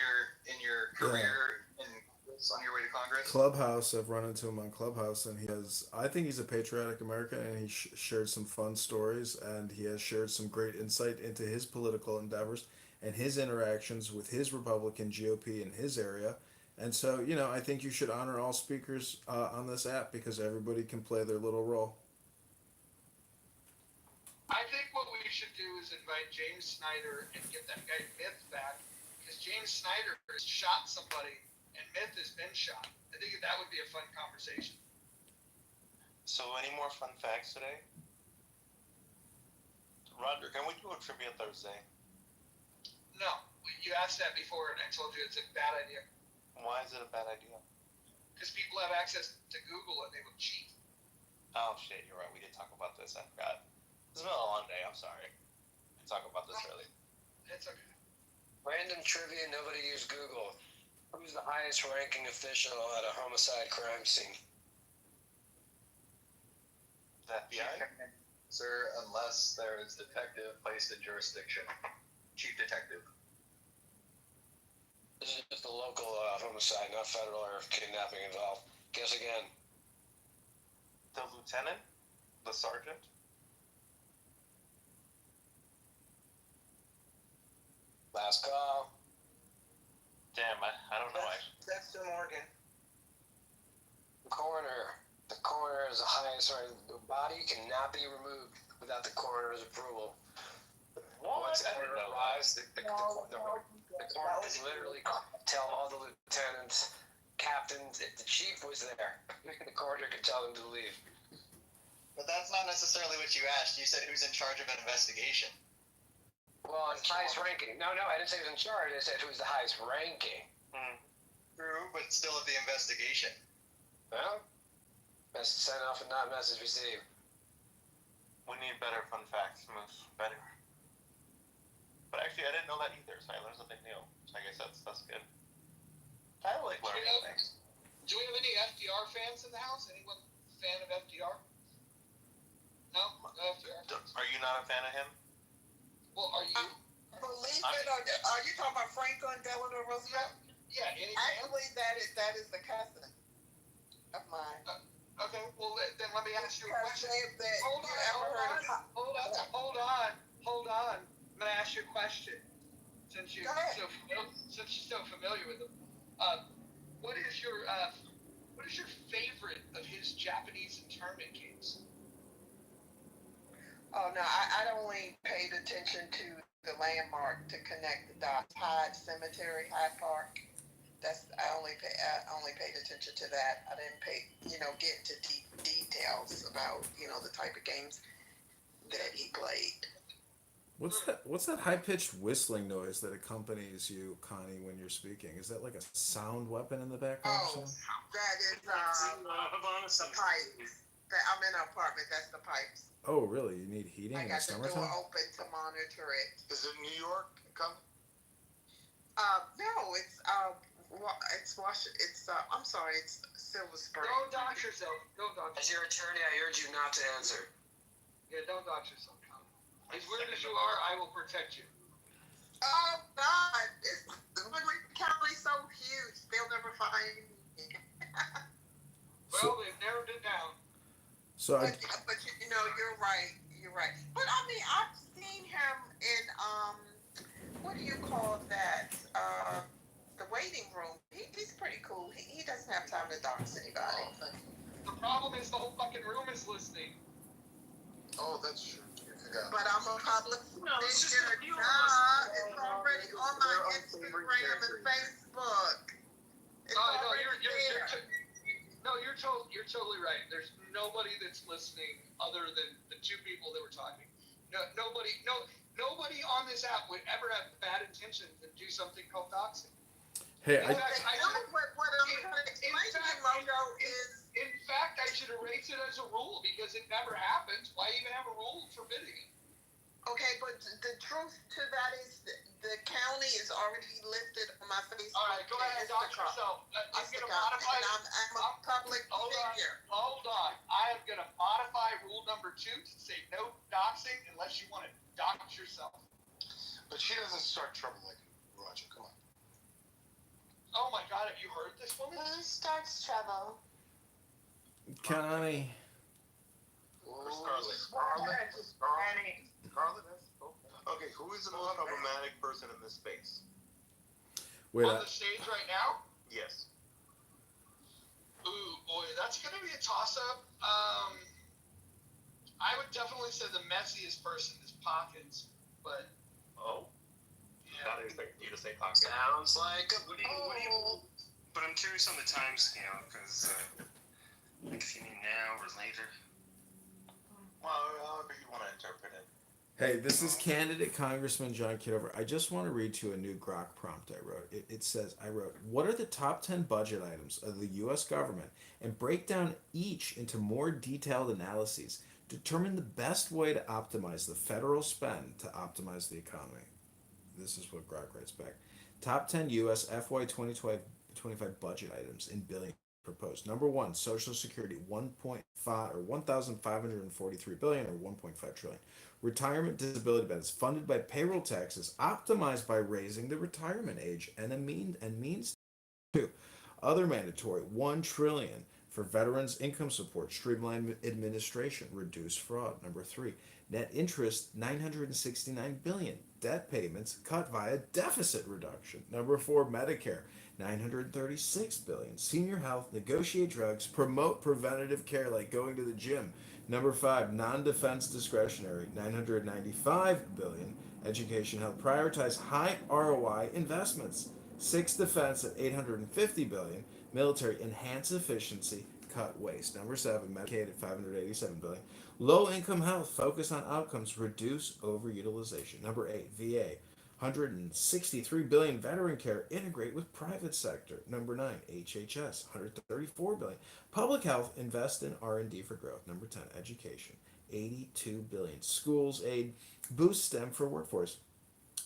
your career on your way to Congress? Clubhouse, I've run into him on Clubhouse, and I think he's a patriotic American, and he shared some fun stories, and he has shared some great insight into his political endeavors and his interactions with his Republican GOP in his area. And so, I think you should honor all speakers on this app because everybody can play their little role. I think what we should do is invite James Snyder and get that guy Myth back, because James Snyder has shot somebody and Myth has been shot. I think that would be a fun conversation. So, any more fun facts today? Roger, can we do a trivia Thursday? No, you asked that before and I told you it's a bad idea. Why is it a bad idea? Because people have access to Google and they would cheat. Oh shit, you're right. We did talk about this. I forgot. It's been a long day. I'm sorry. I talked about this earlier. It's okay. Random trivia, nobody used Google. Who's the highest ranking official at a homicide crime scene? The FBI? Sir, unless there is detective placed in jurisdiction. Chief detective. This is just a local homicide, not federal or kidnapping involved. Guess again. The lieutenant? The sergeant? Last call. Damn, I don't know. That's the Morgan. Coroner. The coroner is the highest rank. The body cannot be removed without the coroner's approval. Once the coroner arrives, the coroner can literally tell all the lieutenants, captains, if the chief was there, the coroner could tell them to leave. But that's not necessarily what you asked. You said who's in charge of an investigation. Well, it's highest ranking. No, I didn't say who's in charge. I said who's the highest ranking. True, but still of the investigation. Well, message sent off and not message received. We need better fun facts, Moose. Better. But actually, I didn't know that either, so I learned something new. So I guess that's good. I like learning things. Do we have any FDR fans in the house? Anyone fan of FDR? No, no FDR. Are you not a fan of him? Well, are you? Believe it or not, are you talking about Franklin Delano Roosevelt? Yeah. Any Actually, that is the cousin of mine. Okay. Well, then let me ask you a question. Hold on. I'm gonna ask you a question. Since you're so familiar with him, what is your favorite of his Japanese internment camps? Oh no, I only paid attention to the landmark to connect the dots. Hyde Cemetery, Hyde Park. I only paid attention to that. I didn't get into deep details about the type of games that he played. What's that high pitched whistling noise that accompanies you, Connie, when you're speaking? Is that like a sound weapon in the background? Oh, that is the pipes. I'm in an apartment. That's the pipes. Oh, really? You need heating I in the got the door summertime? open to monitor it. Is it New York? No, it's Washington. I'm sorry, it's Silver Spring. Don't dox yourself. As your attorney, I urge you not to answer. Yeah, don't dox yourself, Connie. As weird as you are, I will protect you. Oh God, Montgomery County's so huge. They'll never find me. Well, they've narrowed it down. So but you're right. You're right. But I mean, I've seen him in what do you call that? The waiting room. He's pretty cool. He doesn't have time to dox anybody. The problem is the whole fucking room is listening. Oh, that's true. But I'm a public figure. It's already on my Instagram and Facebook. You're totally right. There's nobody that's listening other than the two people that were talking. Nobody on this app would ever have bad intentions and do something called doxing. Hey, In fact, I should erase it as a rule because it never happens. Why even have a rule forbidding it? Okay, but the truth to that is the county is already listed on my Facebook. All right, go ahead and dox yourself. I'm going to modify. I'm a public figure. Hold on. I am going to modify rule number 2 to say no doxing unless you want to dox yourself. But she doesn't start trouble like Roger. Come on. Oh my God! Have you heard this woman? Who starts trouble? Connie. Scarlett? Okay, who is the most problematic person in this space? Wait, on the stage right now? Yes. Ooh, boy, that's going to be a toss-up. I would definitely say the messiest person is Pockets, but... Oh? Yeah. Not expecting you to say Pockets. Sounds like a... What do you but I'm curious on the time scale, because if you mean now or later. Well, however you want to interpret it. Hey, this is candidate Congressman John Kitover. I just want to read you a new Grok prompt I wrote. It says, what are the top 10 budget items of the U.S. government and break down each into more detailed analyses. Determine the best way to optimize the federal spend to optimize the economy. This is what Grok writes back. Top 10 U.S. FY 2025 budget items in billion proposed. Number 1, Social Security, 1.5 or 1,543 billion or 1.5 trillion. Retirement disability benefits funded by payroll taxes, optimized by raising the retirement age and means. 2, other mandatory, 1 trillion for veterans income support, streamline administration, reduce fraud. Number 3, net interest, 969 billion. Debt payments cut via deficit reduction. Number 4, Medicare, 936 billion. Senior health, negotiate drugs, promote preventative care like going to the gym. Number 5, non-defense discretionary, 995 billion. Education health, prioritize high ROI investments. 6, defense at 850 billion. Military, enhance efficiency, cut waste. Number 7, Medicaid at 587 billion. Low income health, focus on outcomes, reduce overutilization. Number 8, VA, 163 billion. Veteran care, integrate with private sector. Number 9, HHS, 134 billion. Public health, invest in R&D for growth. Number 10, education, 82 billion. Schools aid, boost STEM for workforce.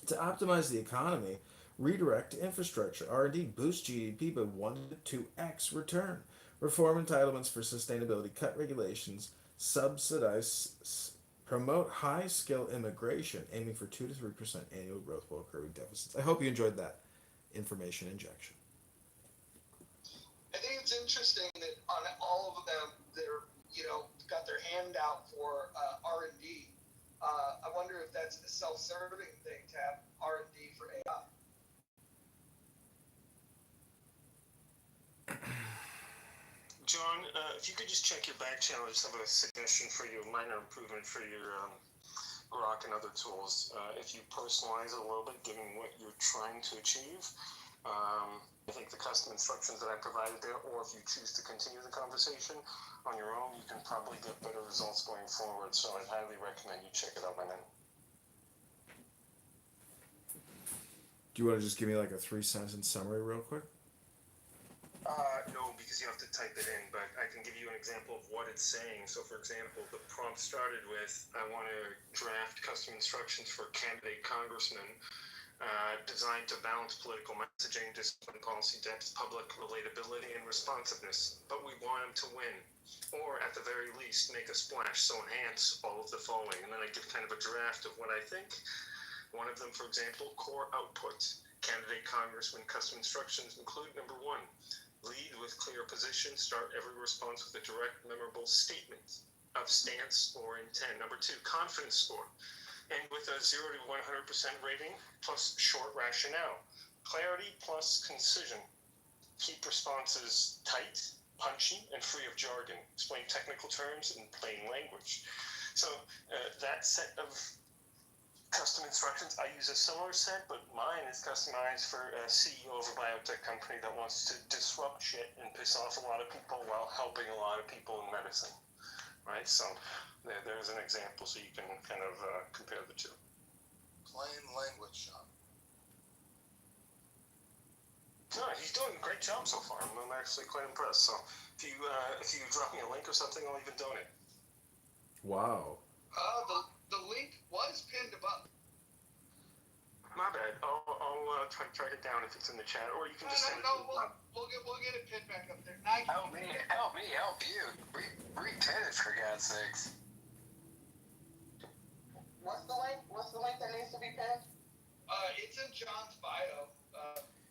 To optimize the economy, redirect to infrastructure. R&D boost GDP by 1 to 2x return. Reform entitlements for sustainability, cut regulations, subsidize, promote high skill immigration, aiming for 2 to 3% annual growth while curbing deficits. I hope you enjoyed that information injection. I think it's interesting that on all of them, they're got their hand out for R&D. I wonder if that's a self-serving thing to have R&D for AI. John, if you could just check your back channel, I just have a suggestion for you, a minor improvement for your Grok and other tools. If you personalize it a little bit, given what you're trying to achieve, I think the custom instructions that I provided there, or if you choose to continue the conversation on your own, you can probably get better results going forward. So I'd highly recommend you check it out, my man. Do you want to just give me like a 3-sentence summary real quick? No, because you have to type it in, but I can give you an example of what it's saying. So, for example, the prompt started with, I want to draft custom instructions for candidate congressman designed to balance political messaging, discipline, policy depth, public relatability, and responsiveness. But we want him to win, or at the very least, make a splash. So enhance all of the following. And then I give kind of a draft of what I think. One of them, for example, core outputs. Candidate congressman custom instructions include number 1, lead with clear position. Start every response with a direct, memorable statement of stance or intent. Number 2, confidence score. End with a 0 to 100% rating plus short rationale. Clarity plus concision. Keep responses tight, punchy, and free of jargon. Explain technical terms in plain language. So that set of custom instructions, I use a similar set, but mine is customized for a CEO of a biotech company that wants to disrupt shit and piss off a lot of people while helping a lot of people in medicine, right? So there's an example, so you can kind of compare the two. Plain language, Sean. No, he's doing a great job so far. I'm actually quite impressed. So if you drop me a link or something, I'll even donate. Wow. The link was pinned above. My bad. I'll try to track it down if it's in the chat, or you can just send it. We'll get it pinned back up there. Help me, help you. Repin it for God's sakes. What's the link? What's the link that needs to be pinned? It's in John's bio.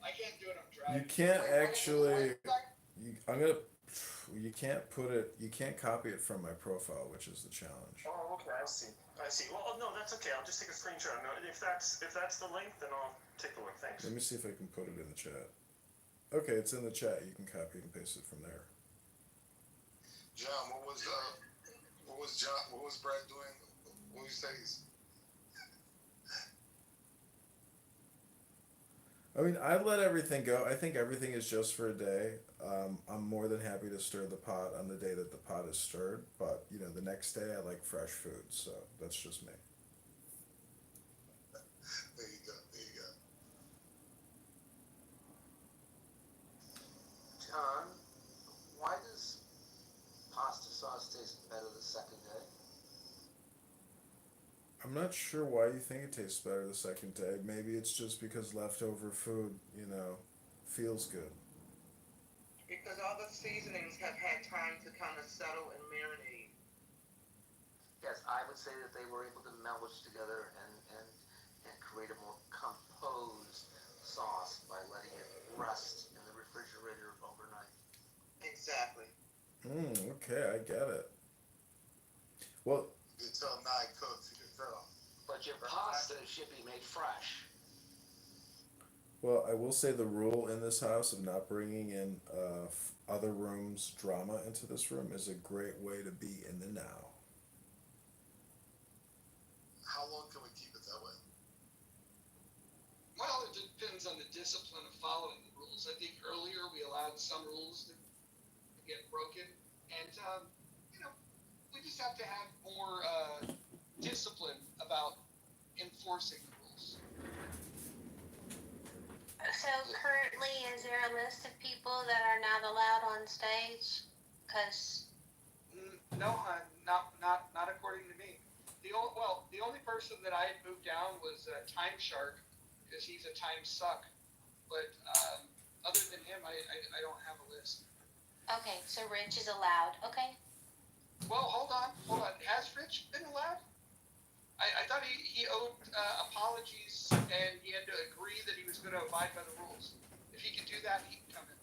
I can't do it. I'm driving. You can't actually. You can't put it. You can't copy it from my profile, which is the challenge. Oh, okay. I see. Well, no, that's okay. I'll just take a screenshot. No, if that's the link, then I'll take a look. Thanks. Let me see if I can put it in the chat. Okay, it's in the chat. You can copy and paste it from there. John, what was Brad doing? What you say? I mean, I let everything go. I think everything is just for a day. I'm more than happy to stir the pot on the day that the pot is stirred. But, the next day I like fresh food. So that's just me. There you go. John, why does pasta sauce taste better the second day? I'm not sure why you think it tastes better the second day. Maybe it's just because leftover food, feels good. Because all the seasonings have had time to kind of settle and marinate. Yes, I would say that they were able to meldish together and create a more composed sauce by letting it rest in the refrigerator overnight. Exactly. Okay, I get it. Well, you can tell now it cooks. You can tell. But your pasta should be made fresh. Well, I will say the rule in this house of not bringing in other rooms' drama into this room is a great way to be in the now. How long can we keep it that way? Well, it depends on the discipline of following the rules. I think earlier we allowed some rules to get broken, and we just have to have more discipline about enforcing the rules. So currently, is there a list of people that are not allowed on stage? Because no, not according to me. The only person that I had moved down was Time Shark, because he's a time suck. But other than him, I don't have a list. Okay, so Rich is allowed. Okay. Well, hold on. Has Rich been allowed? I thought he owed apologies and he had to agree that he was going to abide by the rules. If he could do that, he can come in.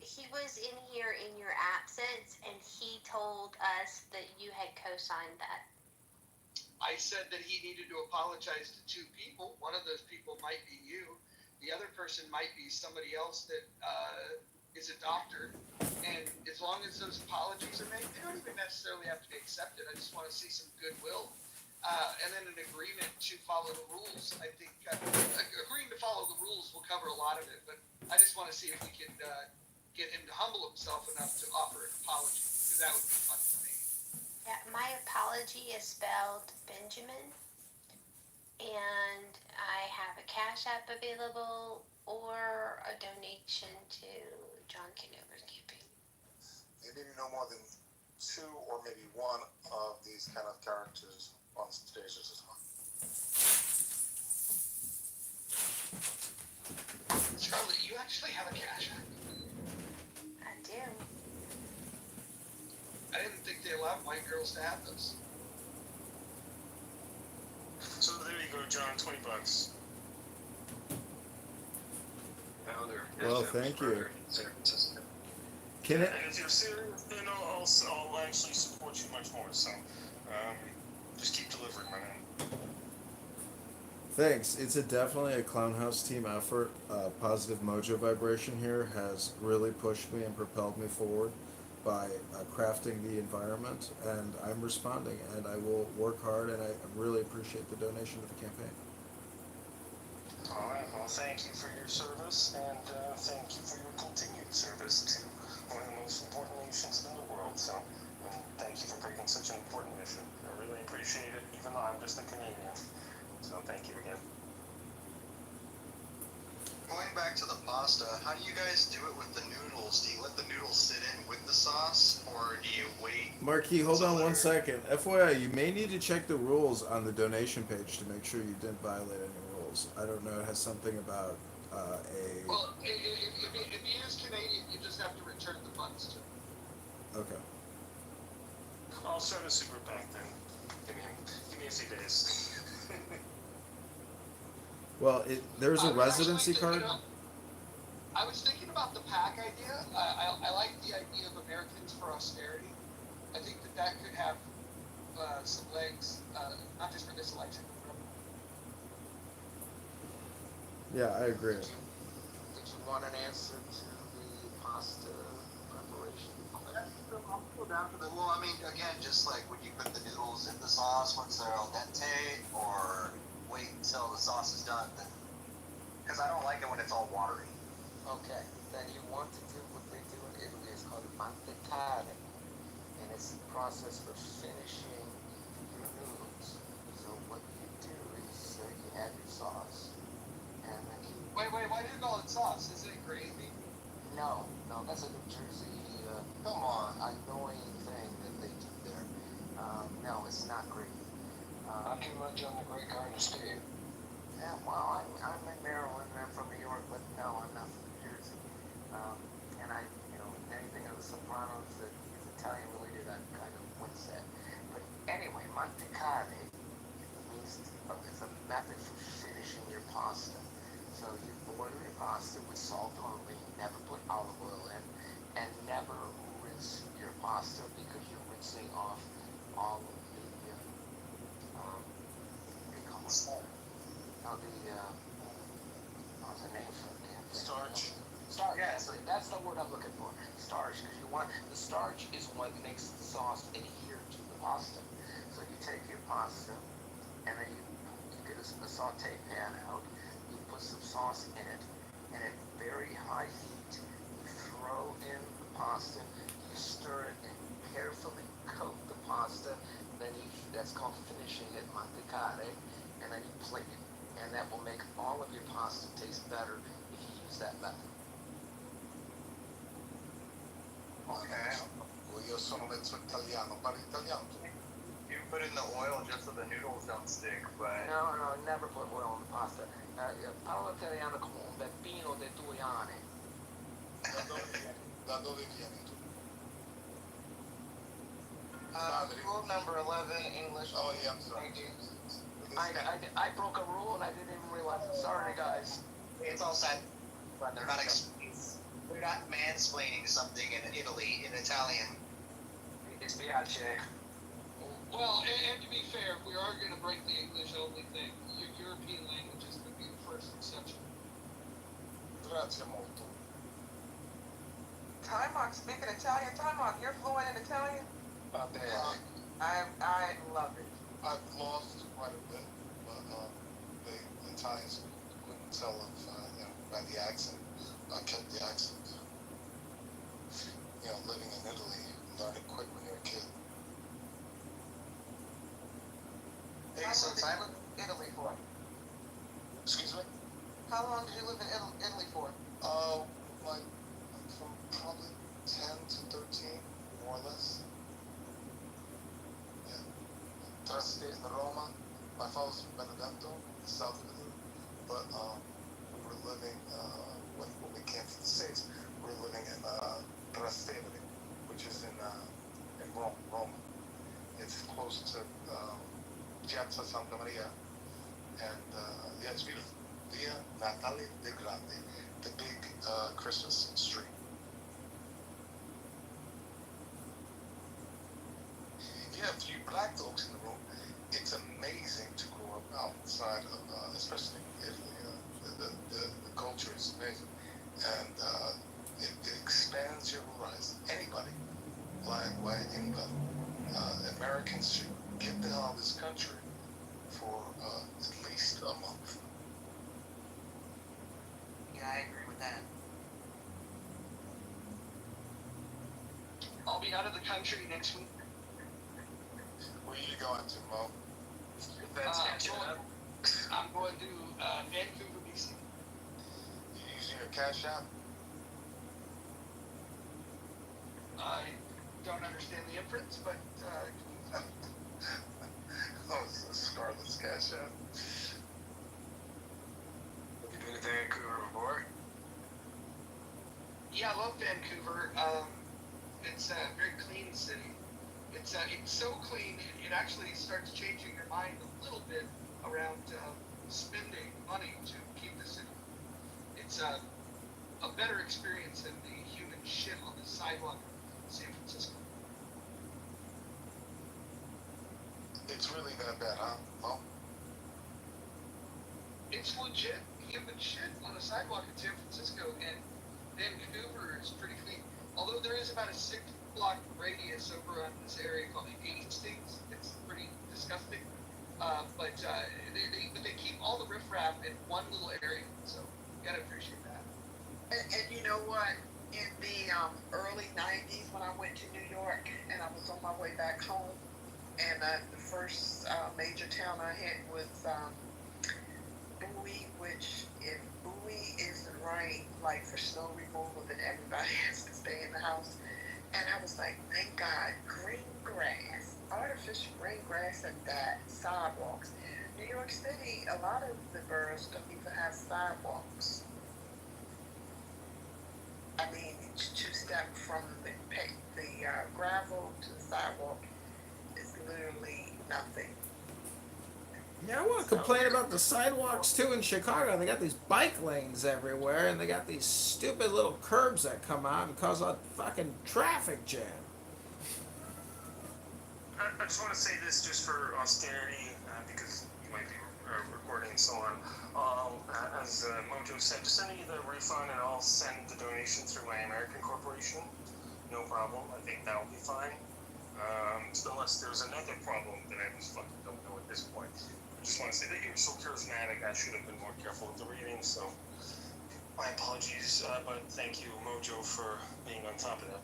He was in here in your absence, and he told us that you had co-signed that. I said that he needed to apologize to two people. One of those people might be you. The other person might be somebody else that is a doctor. And as long as those apologies are made, they don't even necessarily have to be accepted. I just want to see some goodwill. And then an agreement to follow the rules. I think agreeing to follow the rules will cover a lot of it, but I just want to see if we can get him to humble himself enough to offer an apology, because that would be fun for me. Yeah, my apology is spelled Benjamin, and I have a Cash App available or a donation to John Kitover's campaign. Maybe no more than two or maybe one of these kind of characters on stage at a time. Charlotte, you actually have a Cash App? I do. I didn't think they allowed white girls to have those. So there you go, John. $20. Well, thank you. Can it? And if you're serious, then I'll actually support you much more. So just keep delivering, my man. Thanks. It's definitely a Clown House team effort. Positive mojo vibration here has really pushed me and propelled me forward by crafting the environment, and I'm responding, and I will work hard, and I really appreciate the donation to the campaign. All right. Well, thank you for your service, and thank you for your continued service to one of the most important nations in the world. So, thank you for taking such an important mission. I really appreciate it, even though I'm just a Canadian. So, thank you again. Going back to the pasta, how do you guys do it with the noodles? Do you let the noodles sit in with the sauce, or do you wait? Marquis, hold on 1 second. FYI, you may need to check the rules on the donation page to make sure you didn't violate any rules. I don't know, it has something about a... Well, if he is Canadian, you just have to return the funds to him. Okay. I'll send a super pack then. Give me a few days. Well, there's a residency card. I was thinking about the PAC idea. I like the idea of Americans for Austerity. I think that could have some legs, not just for this election, but for Yeah, I agree. Did you want an answer to the pasta preparation? I'll go down to the, well, I mean, again, just like would you put the noodles in the sauce once they're al dente, or wait until the sauce is done? Because I don't like it when it's all watery. Okay, then you want to do what they do in Italy. It's called mantecare, and it's the process for finishing your noodles. So what you do is you have your sauce, and then you... Wait, why do you call it sauce? Is it gravy? No, that's a New Jersey, come on, annoying thing that they do there. No, it's not gravy. I'll keep my on the Great Garden State. Yeah, well, I'm in Maryland, and I'm from New York, but no, I'm not from New Jersey. And anything of the Sopranos that is Italian related, I'm kind of wince at. But anyway, mantecare means it's a method for finishing your pasta. So you boil your pasta with salt only, never put olive oil in, and never rinse your pasta because you're rinsing off all of the what's the name for it? Starch. Starch, yeah, so that's the word I'm looking for. Starch, because the starch is what makes the sauce adhere to the pasta. So you take your pasta, and then you get a saute pan out, you put some sauce in it, and at very high heat, you throw in the pasta, you stir it, and you carefully coat the pasta, then that's called finishing it, mantecare, and then you plate it. And that will make all of your pasta taste better if you use that method. Okay. Well, io sono mezzo italiano, parlo italiano. You put in the oil just so the noodles don't stick, but... No, never put oil in the pasta. Parlo italiano come un bambino di 2 anni. Da dove vieni tu? Rule number 11, English. Oh yeah, I'm sorry. I broke a rule and I didn't even realize it. Sorry, guys. It's all said, but they're not. We're not mansplaining something in Italy in Italian. It's piace. Well, and to be fair, if we are going to break the English only thing, European languages would be the first exception. Grazie molto. Time speaking Italian. Time you're fluent in Italian? I love it. I've lost quite a bit, but the Italians couldn't tell by the accent. I kept the accent. Living in Italy, learn it quick when you're a kid. Hey, so time in Italy for? Excuse me? How long did you live in Italy for? Like from probably 10 to 13, more or less. Yeah. Trasferito in Roma. My father's from Benevento, south of Italy. But we were living, when we came to the States, we were living in Trastevere, which is in Rome. It's close to Piazza Santa Maria. And yeah, it's beautiful. Via Natale de Grande, the big Christmas street. If you have a few black folks in the room, it's amazing to grow up outside of, especially Italy. The culture is amazing. And it expands your horizon. Anybody, black, white, anybody. Americans should get the hell out of this country for at least a month. Yeah, I agree with that. I'll be out of the country next week. Where are you going to, Mo? I'm going to Vancouver, BC. You using your Cash App? I don't understand the inference, but oh, it's a Scarlet's Cash App. Have you been to Vancouver before? yeah, I love Vancouver. It's a very clean city. It's so clean, it actually starts changing your mind a little bit around spending money to keep the city. It's a better experience than the human shit on the sidewalk of San Francisco. It's really that bad, huh, Mo? It's legit human shit on the sidewalk in San Francisco, and Vancouver is pretty clean. Although there is about a 6-block radius over on this area called Hastings. It's pretty disgusting. But they keep all the riffraff in one little area, so you gotta appreciate that. And you know what? In the early 90s when I went to New York and I was on my way back home, and the first major town I hit was Bowie, which if Bowie isn't right, like for snow removal, then everybody has to stay in the house. And I was like, thank God, green grass, artificial green grass and that, sidewalks. New York City, a lot of the boroughs don't even have sidewalks. I mean, it's 2 steps from the gravel to the sidewalk is literally nothing. Yeah, I want to complain about the sidewalks too in Chicago. They got these bike lanes everywhere, and they got these stupid little curbs that come out and cause a fucking traffic jam. I just want to say this just for austerity, because you might be recording and so on. As Mojo said, just send me the refund and I'll send the donation through my American corporation. No problem. I think that'll be fine. Unless there's another problem that I just fucking don't know at this point. I just want to say that you were so charismatic, I should have been more careful with the reading, so my apologies, but thank you, Mojo, for being on top of that.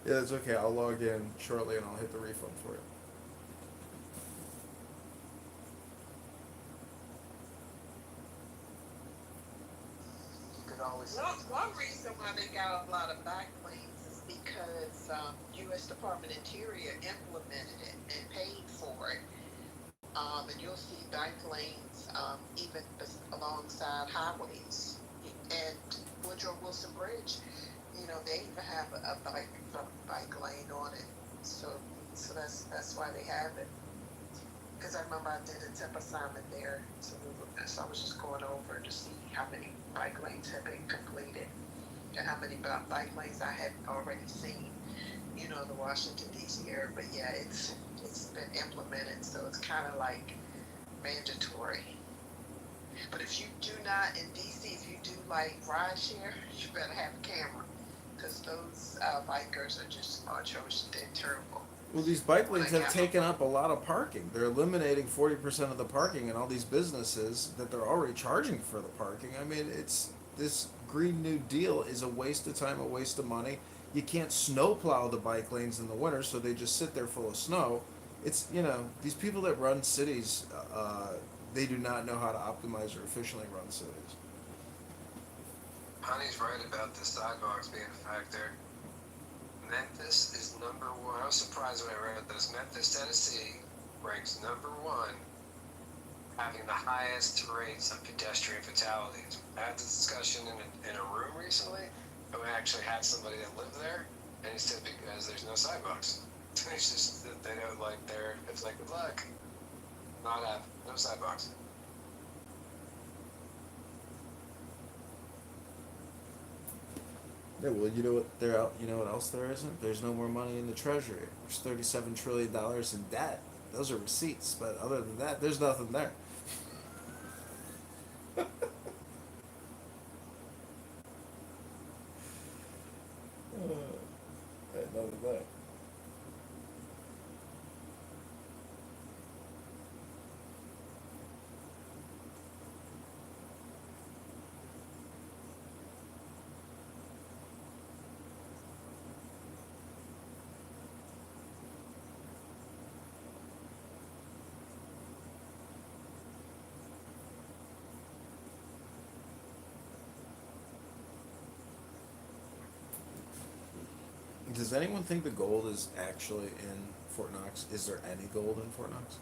Yeah, it's okay. I'll log in shortly and I'll hit the refund for you. One reason why they got a lot of bike lanes is because U.S. Department of Interior implemented it and paid for it. And you'll see bike lanes even alongside highways. And Woodrow Wilson Bridge, they even have a bike lane on it. So that's why they have it. Because I remember I did a temp assignment there, so I was just going over to see how many bike lanes had been completed and how many bike lanes I had already seen, the Washington D.C. area. But yeah, it's been implemented, so it's kind of like mandatory. But if you do not in D.C., if you do like rideshare, you better have a camera, because those bikers are just atrocious. They're terrible. Well, these bike lanes have taken up a lot of parking. They're eliminating 40% of the parking in all these businesses that they're already charging for the parking. I mean, it's this Green New Deal is a waste of time, a waste of money. You can't snow plow the bike lanes in the winter, so they just sit there full of snow. It's, these people that run cities, they do not know how to optimize or efficiently run cities. Honey's right about the sidewalks being a factor. Memphis is number one. I was surprised when I read this. Memphis, Tennessee ranks number one, having the highest rates of pedestrian fatalities. I had this discussion in a room recently, and we actually had somebody that lived there, and he said because there's no sidewalks. It's just that they don't like their, it's like, good luck, not have, no sidewalks. Yeah, well, you know what else there isn't? There's no more money in the treasury. There's $37 trillion in debt. Those are receipts, but other than that, there's nothing there. Nothing there. Does anyone think the gold is actually in Fort Knox? Is there any gold in Fort Knox?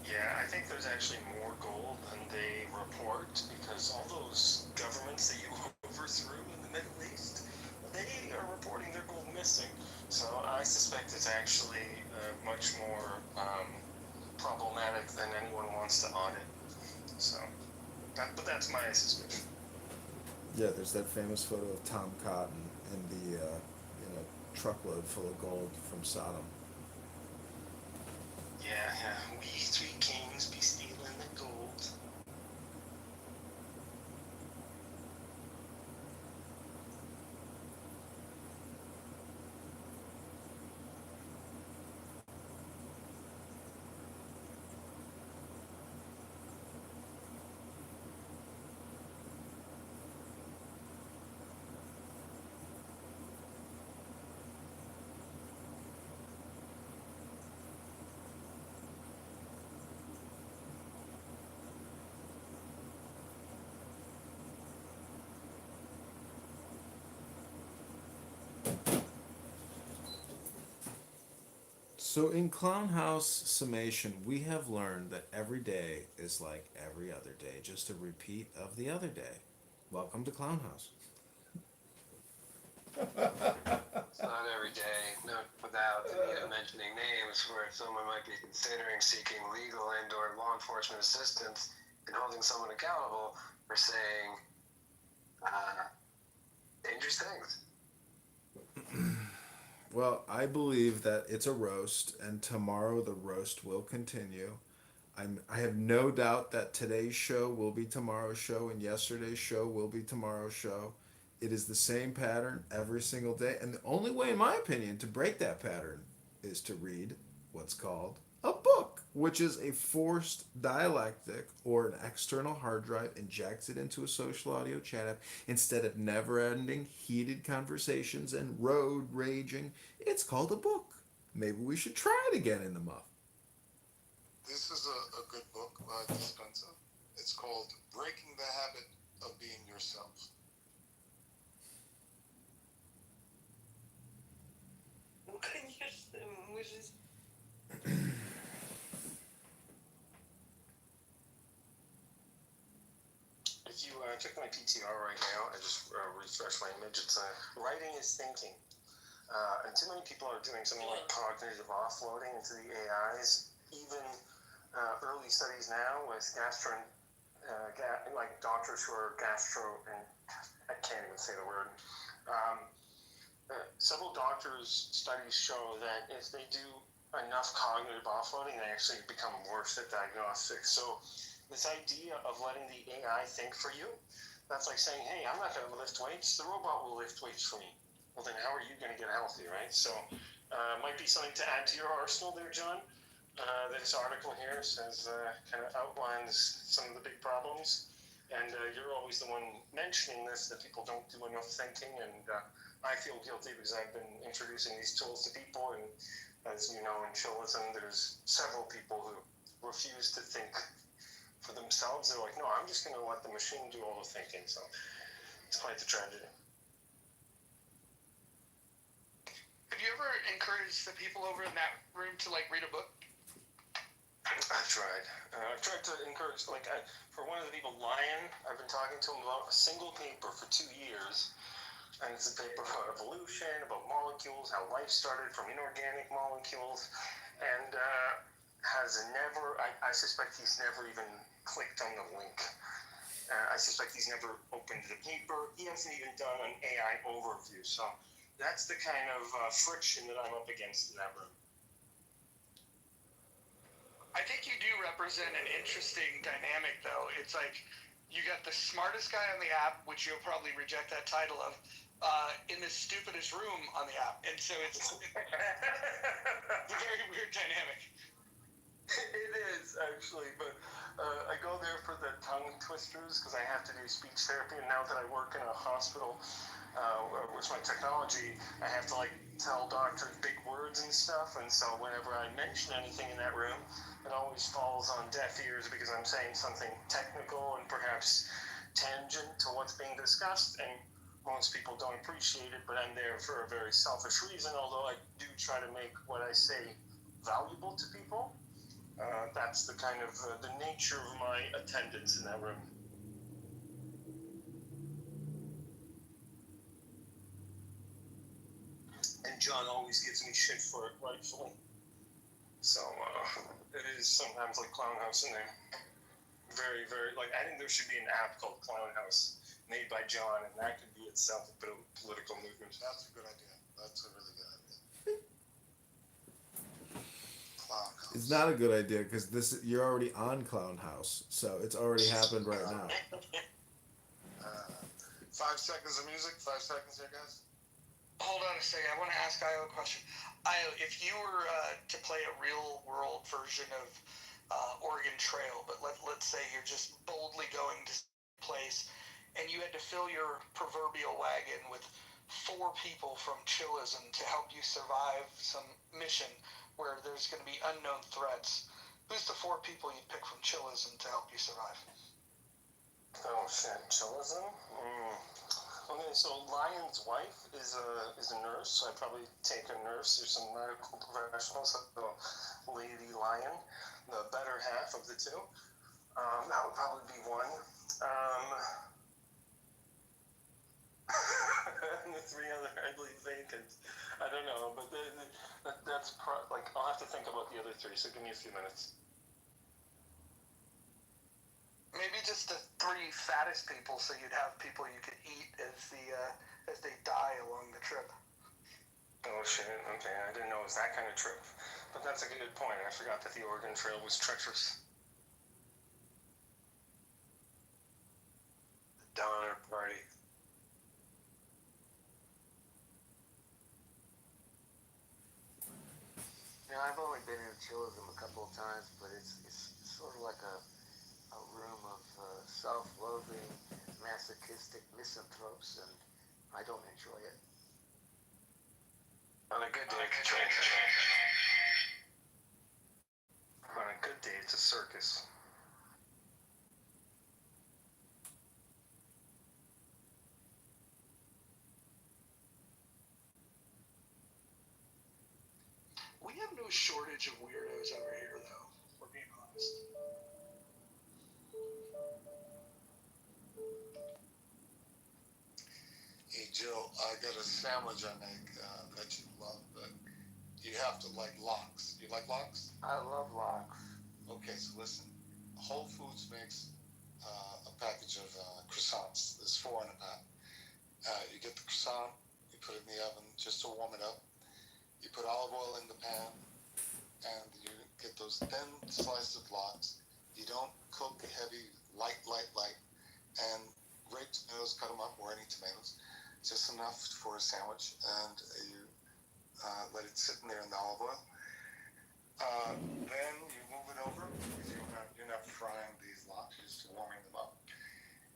Yeah, I think there's actually more gold than they report, because all those governments that you overthrew in the Middle East, they are reporting their gold missing. So I suspect it's actually much more problematic than anyone wants to audit. So, but that's my suspicion. Yeah, there's that famous photo of Tom Cotton in the truckload full of gold from Sodom. Yeah, we three kings be stealing the gold. So in Clown House summation, we have learned that every day is like every other day, just a repeat of the other day. Welcome to Clown House. It's not every day, not without mentioning names, where someone might be considering seeking legal and or law enforcement assistance and holding someone accountable for saying dangerous things. Well, I believe that it's a roast, and tomorrow the roast will continue. I have no doubt that today's show will be tomorrow's show, and yesterday's show will be tomorrow's show. It is the same pattern every single day, and the only way, in my opinion, to break that pattern is to read what's called a book, which is a forced dialectic or an external hard drive injects it into a social audio chat app instead of never-ending heated conversations and road raging. It's called a book. Maybe we should try it again in the muff. This is a good book by Dispenza. It's called Breaking the Habit of Being Yourself. if you check my PTR right now, I just refresh my image. It's writing is thinking. And too many people are doing something like cognitive offloading into the AIs. Even early studies now with like doctors who are and I can't even say the word. Several doctors' studies show that if they do enough cognitive offloading, they actually become worse at diagnostics. So this idea of letting the AI think for you, that's like saying, hey, I'm not going to lift weights. The robot will lift weights for me. Well, then how are you going to get healthy, right? So might be something to add to your arsenal there, John. This article here says, kind of outlines some of the big problems. And you're always the one mentioning this, that people don't do enough thinking. And I feel guilty because I've been introducing these tools to people. And as you know, in chillism, there's several people who refuse to think for themselves. They're like, no, I'm just going to let the machine do all the thinking. So it's quite the tragedy. Have you ever encouraged the people over in that room to like read a book? I've tried. I've tried to encourage, for one of the people, Lion, I've been talking to him about a single paper for 2 years. And it's a paper about evolution, about molecules, how life started from inorganic molecules. And has never, I suspect he's never even clicked on the link. I suspect he's never opened the paper. He hasn't even done an AI overview. So that's the kind of friction that I'm up against in that room. I think you do represent an interesting dynamic, though. It's like you got the smartest guy on the app, which you'll probably reject that title of, in the stupidest room on the app. And so it's a very weird dynamic. It is, actually, but I go there for the tongue twisters because I have to do speech therapy, and now that I work in a hospital with my technology, I have to tell doctors big words and stuff, and so whenever I mention anything in that room, it always falls on deaf ears because I'm saying something technical and perhaps tangent to what's being discussed, and most people don't appreciate it, but I'm there for a very selfish reason, although I do try to make what I say valuable to people. That's the kind of the nature of my attendance in that room. And John always gives me shit for it, rightfully. So it is sometimes like Clown House in there. Very, very, I think there should be an app called Clown House made by John, and that could be itself a bit of a political movement. That's a good idea. That's a really good idea. Clown House. It's not a good idea because you're already on Clown House, so it's already happened right now. 5 seconds of music. 5 seconds here, guys. Hold on a second. I want to ask Io a question. Io, if you were to play a real-world version of Oregon Trail, but let's say you're just boldly going to a place, and you had to fill your proverbial wagon with 4 people from Chillism to help you survive some mission where there's going to be unknown threats. Who's the 4 people you'd pick from Chillism to help you survive? Oh shit, Chillism? Okay, so Lion's wife is a nurse, so I'd probably take a nurse. There's some medical professionals, so Lady Lion, the better half of the 2. That would probably be one. And the 3 other, I believe, vacant. I don't know, but that's I'll have to think about the other 3, so give me a few minutes. Maybe just the 3 fattest people, so you'd have people you could eat as they die along the trip. Oh shit, okay, I didn't know it was that kind of trip. But that's a good point. I forgot that the Oregon Trail was treacherous. The Donner Party. I've only been in Chillism a couple of times, but it's sort of like a room of self-loathing, masochistic misanthropes, and I don't enjoy it. On a good day, On a good day, it's a circus. We have no shortage of weirdos over here, though, if we're being honest. I got a sandwich I make that you love, but you have to like lox. You like lox? I love lox. Okay, so listen. Whole Foods makes a package of croissants. There's 4 in a pack. You get the croissant, you put it in the oven just to warm it up. You put olive oil in the pan, and you get those thin slices of lox. You don't cook heavy, light. And grape tomatoes, cut them up, or any tomatoes, just enough for a sandwich, and you let it sit in there in the olive oil. Then you move it over, because you're not frying these lox, you're just warming them up.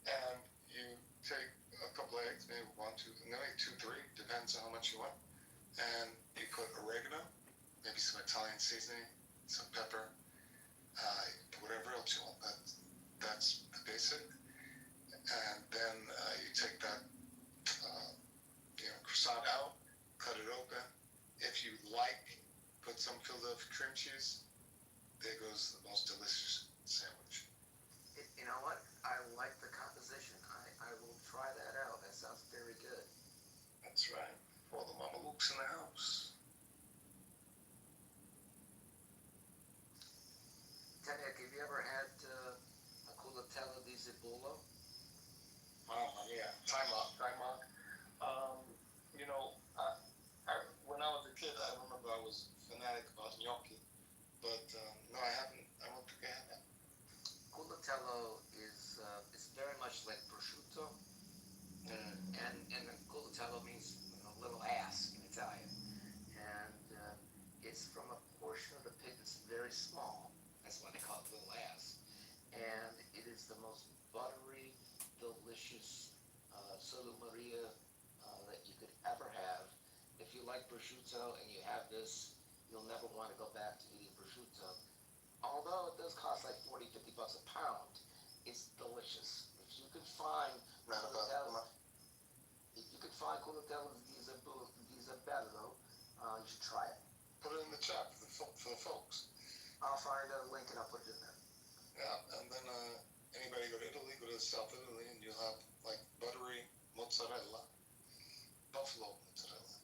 And you take a couple of eggs, maybe 1, 2, maybe 2, 3, depends on how much you want. And you put oregano, maybe some Italian seasoning, some pepper, whatever else you want. That's the basic. And then you take that croissant out, cut it open. If you like, put some Philadelphia cream cheese. There goes the most delicious sandwich. You know what? I like the composition. I will try that out. That sounds very good. That's right. For all the mamalukes in the house. Tanya, have you ever had a culatella di zebullo? Yeah. Time out. When I was a kid, I remember I was fanatic about gnocchi. But no, I haven't. I don't think I have that. Culatello is very much like prosciutto, and culatello means little ass in Italian, and it's from a portion of the pig that's very small. That's why they call it little ass, and it is the most buttery, delicious salumeria that you could ever have. If you like prosciutto and you have this, you'll never want to go back to eating prosciutto. Although it does cost like $40-50 a pound, it's delicious. If you could find culatello di zebullo, you should try it. Put it in the chat for the folks. I'll find a link and I'll put it in there. Yeah, and then anybody go to Italy, go to South Italy, and you'll have like buttery mozzarella, buffalo mozzarella.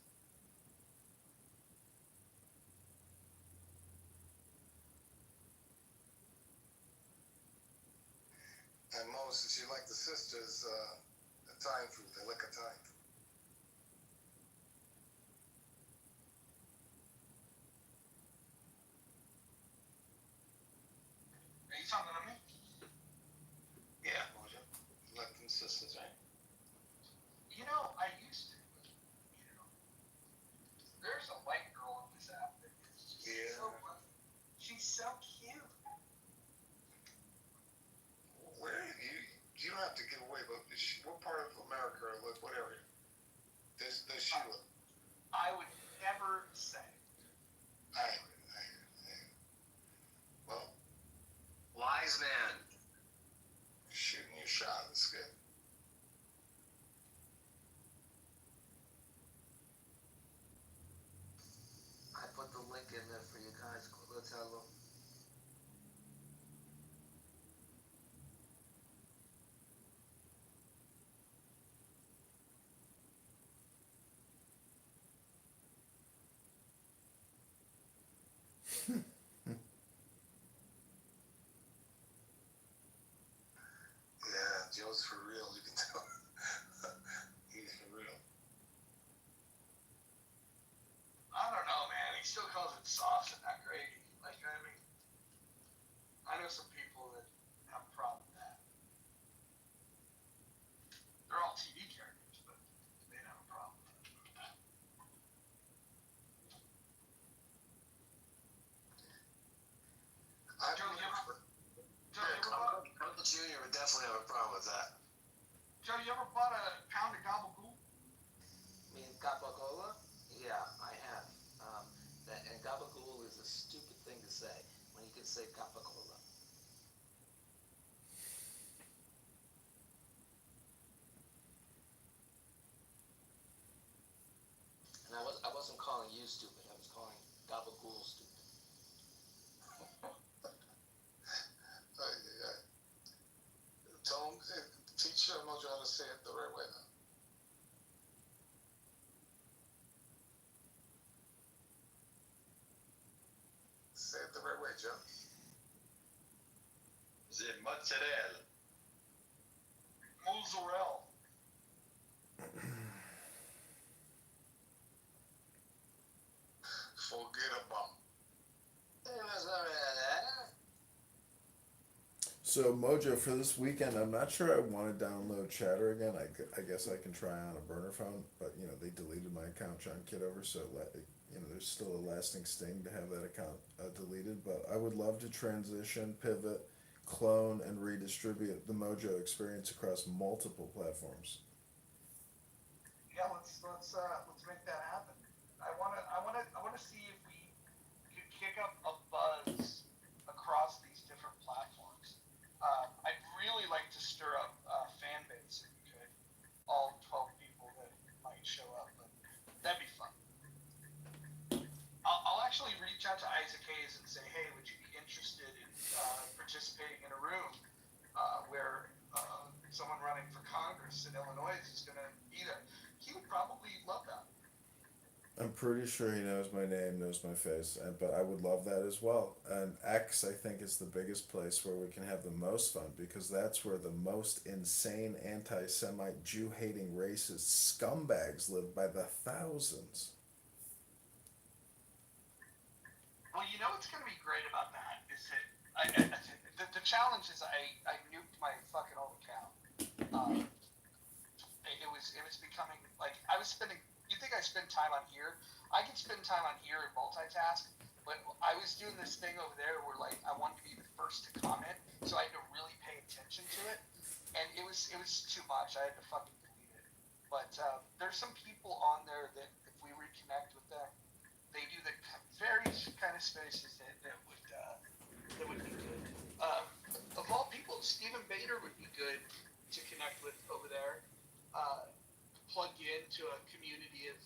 And Moses, you like the sisters' Italian food. They like Italian food. Are you talking to me? Yeah, Mojo. You like them sisters, right? I used to. There's a white girl on this app that is just so funny. She's so cute. Where you don't have to give away, but what part of America or what area? Does she live? I would never say. Well, Wise man. shooting your shot is good. I put the link in there for you guys, culatello. Yeah, Joe's for real. You can tell. He's for real. I don't know, man. He still calls it sauce and not gravy. Like, you know what I mean? I know some people that have a problem with that. They're all TV characters, but they have a problem with that. Uncle Junior would definitely have a problem with that. Joe, you ever bought a pound of gabagool? I mean, gabagola? Yeah, I have. And gabagool is a stupid thing to say when you can say gabagola. And I wasn't calling you stupid. I was calling gabagool stupid. Tell him, teach Mojo how to say it the right way now. mozzarella. Mozzarella. Forget about. So Mojo, for this weekend, I'm not sure I want to download Chatter again. I guess I can try on a burner phone, but they deleted my account, John Kitover, so there's still a lasting sting to have that account deleted. But I would love to transition, pivot, clone, and redistribute the Mojo experience across multiple platforms. Yeah, let's make that happen. I wanna see if we could kick up a buzz across these different platforms. I'd really like to stir up a fan base if we could. All 12 people that might show up, but that'd be fun. I'll actually reach out to Isaac Hayes and say, hey, would you be interested in participating in a room where someone running for Congress in Illinois is going to be there? He would probably love that. I'm pretty sure he knows my name, knows my face, but I would love that as well. And X, I think, is the biggest place where we can have the most fun because that's where the most insane anti-Semite, Jew-hating, racist scumbags live by the thousands. Well, you know what's going to be great about that is that the challenge is I nuked my fucking old account. It was becoming like I was spending. You think I spend time on here? I can spend time on here and multitask, but I was doing this thing over there where like I wanted to be the first to comment, so I had to really pay attention to it, and it was too much. I had to fucking delete it. But there's some people on there that if we reconnect with them, they do the very kind of spaces that would be good. Of all people, Stephen Bader would be good to connect with over there. Plug into a community of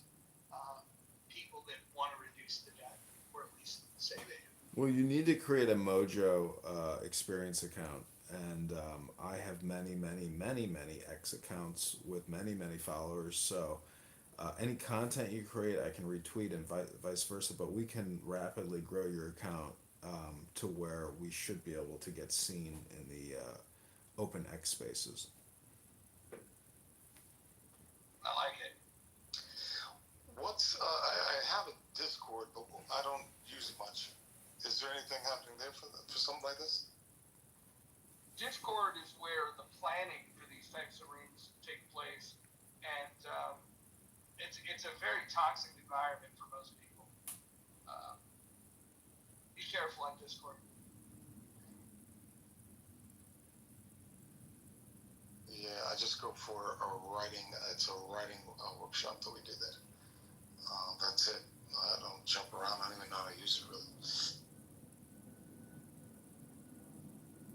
people that want to reduce the debt, or at least save it. Well, you need to create a Mojo experience account, and I have many, many, many, many X accounts with many, many followers. So any content you create, I can retweet and vice versa. But we can rapidly grow your account to where we should be able to get seen in the open X spaces. I like it. I have a Discord, but I don't use it much. Is there anything happening there for something like this? Discord is where the planning for these types of rooms take place, and it's a very toxic environment for most people. Be careful on Discord. Yeah, I just go for a writing. It's a writing workshop that we do that. That's it. I don't jump around. I don't even know how to use it really.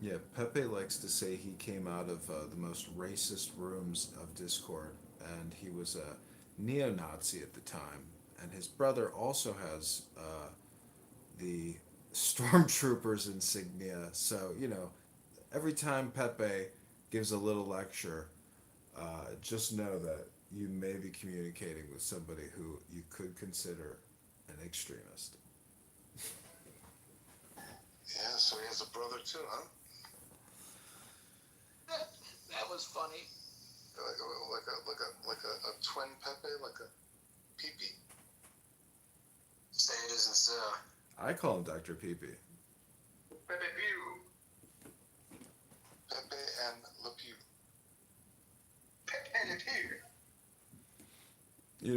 Yeah, Pepe likes to say he came out of the most racist rooms of Discord, and he was a neo-Nazi at the time, and his brother also has the stormtroopers insignia. So every time Pepe gives a little lecture, just know that you may be communicating with somebody who you could consider an extremist. Yeah, so he has a brother too, huh? That was funny. Like a twin Pepe, like a Pee-Pee. Say it isn't so. I call him Dr. Peepee. Pepe Pew. Pepe and Le Pew. Pepe Le Pew.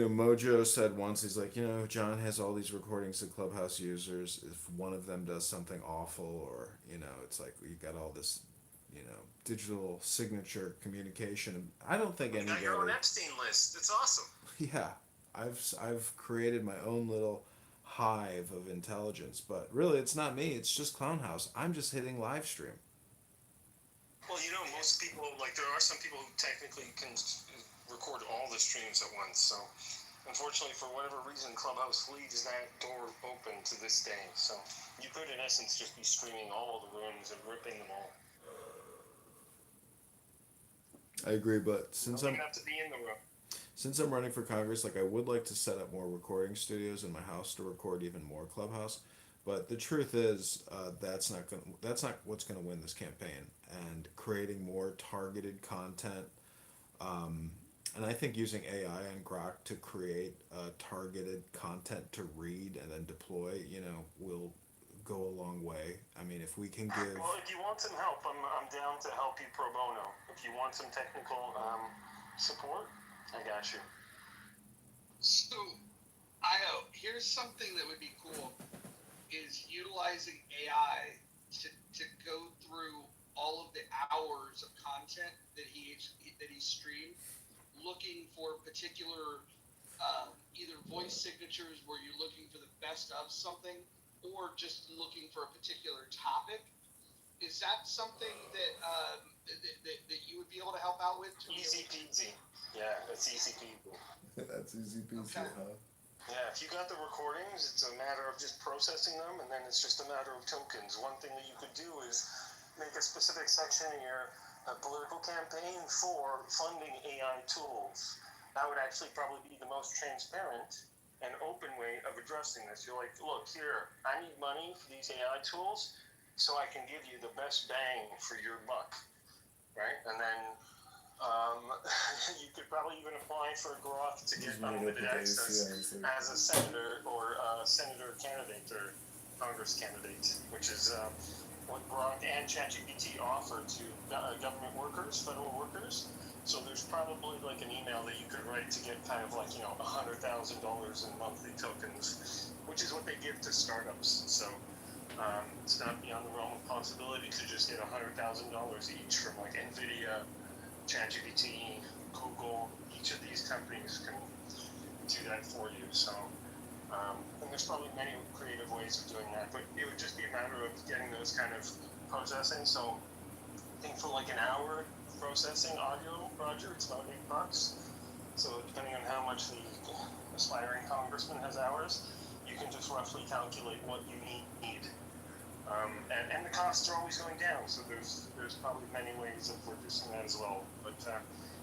Mojo said once, he's like, John has all these recordings of Clubhouse users. If one of them does something awful, or, it's like you got all this, digital signature communication. I don't think anybody. You got your own Epstein list. It's awesome. Yeah, I've created my own little hive of intelligence, but really it's not me. It's just Clownhouse. I'm just hitting live stream. Well, most people, there are some people who technically can record all the streams at once. So, unfortunately, for whatever reason, Clubhouse leaves that door open to this day. So, you could, in essence, just be streaming all the rooms and ripping them all. I agree, but since I'm have to be in the room. Since I'm running for Congress, I would like to set up more recording studios in my house to record even more Clubhouse. But the truth is, that's not what's gonna win this campaign. And creating more targeted content, um, and I think using AI and Grok to create targeted content to read and then deploy, will go a long way. I mean, if we can give. Well, if you want some help, I'm down to help you pro bono. If you want some technical support, I got you. So, Io, here's something that would be cool: is utilizing AI to go through all of the hours of content that he streamed, looking for particular either voice signatures where you're looking for the best of something, or just looking for a particular topic. Is that something that that you would be able to help out with? Easy peasy. Yeah, that's easy peasy. That's easy peasy, huh? Yeah, if you got the recordings, it's a matter of just processing them, and then it's just a matter of tokens. One thing that you could do is make a specific section in your political campaign for funding AI tools. That would actually probably be the most transparent and open way of addressing this. You're like, look, here, I need money for these AI tools, so I can give you the best bang for your buck, right? And then you could probably even apply for growth to get unlimited access as a senator or a senator candidate or Congress candidate, which is what Grok and ChatGPT offer to government workers, federal workers. So there's probably like an email that you could write to get kind of like, $100,000 in monthly tokens, which is what they give to startups. So it's not beyond the realm of possibility to just get $100,000 each from like NVIDIA, ChatGPT, Google. Each of these companies can do that for you. So, and there's probably many creative ways of doing that, but it would just be a matter of getting those kind of processing. So, I think for like an hour processing audio, Roger, it's about $8. So, depending on how much the aspiring congressman has hours, you can just roughly calculate what you need. And the costs are always going down, so there's probably many ways of reducing that as well. But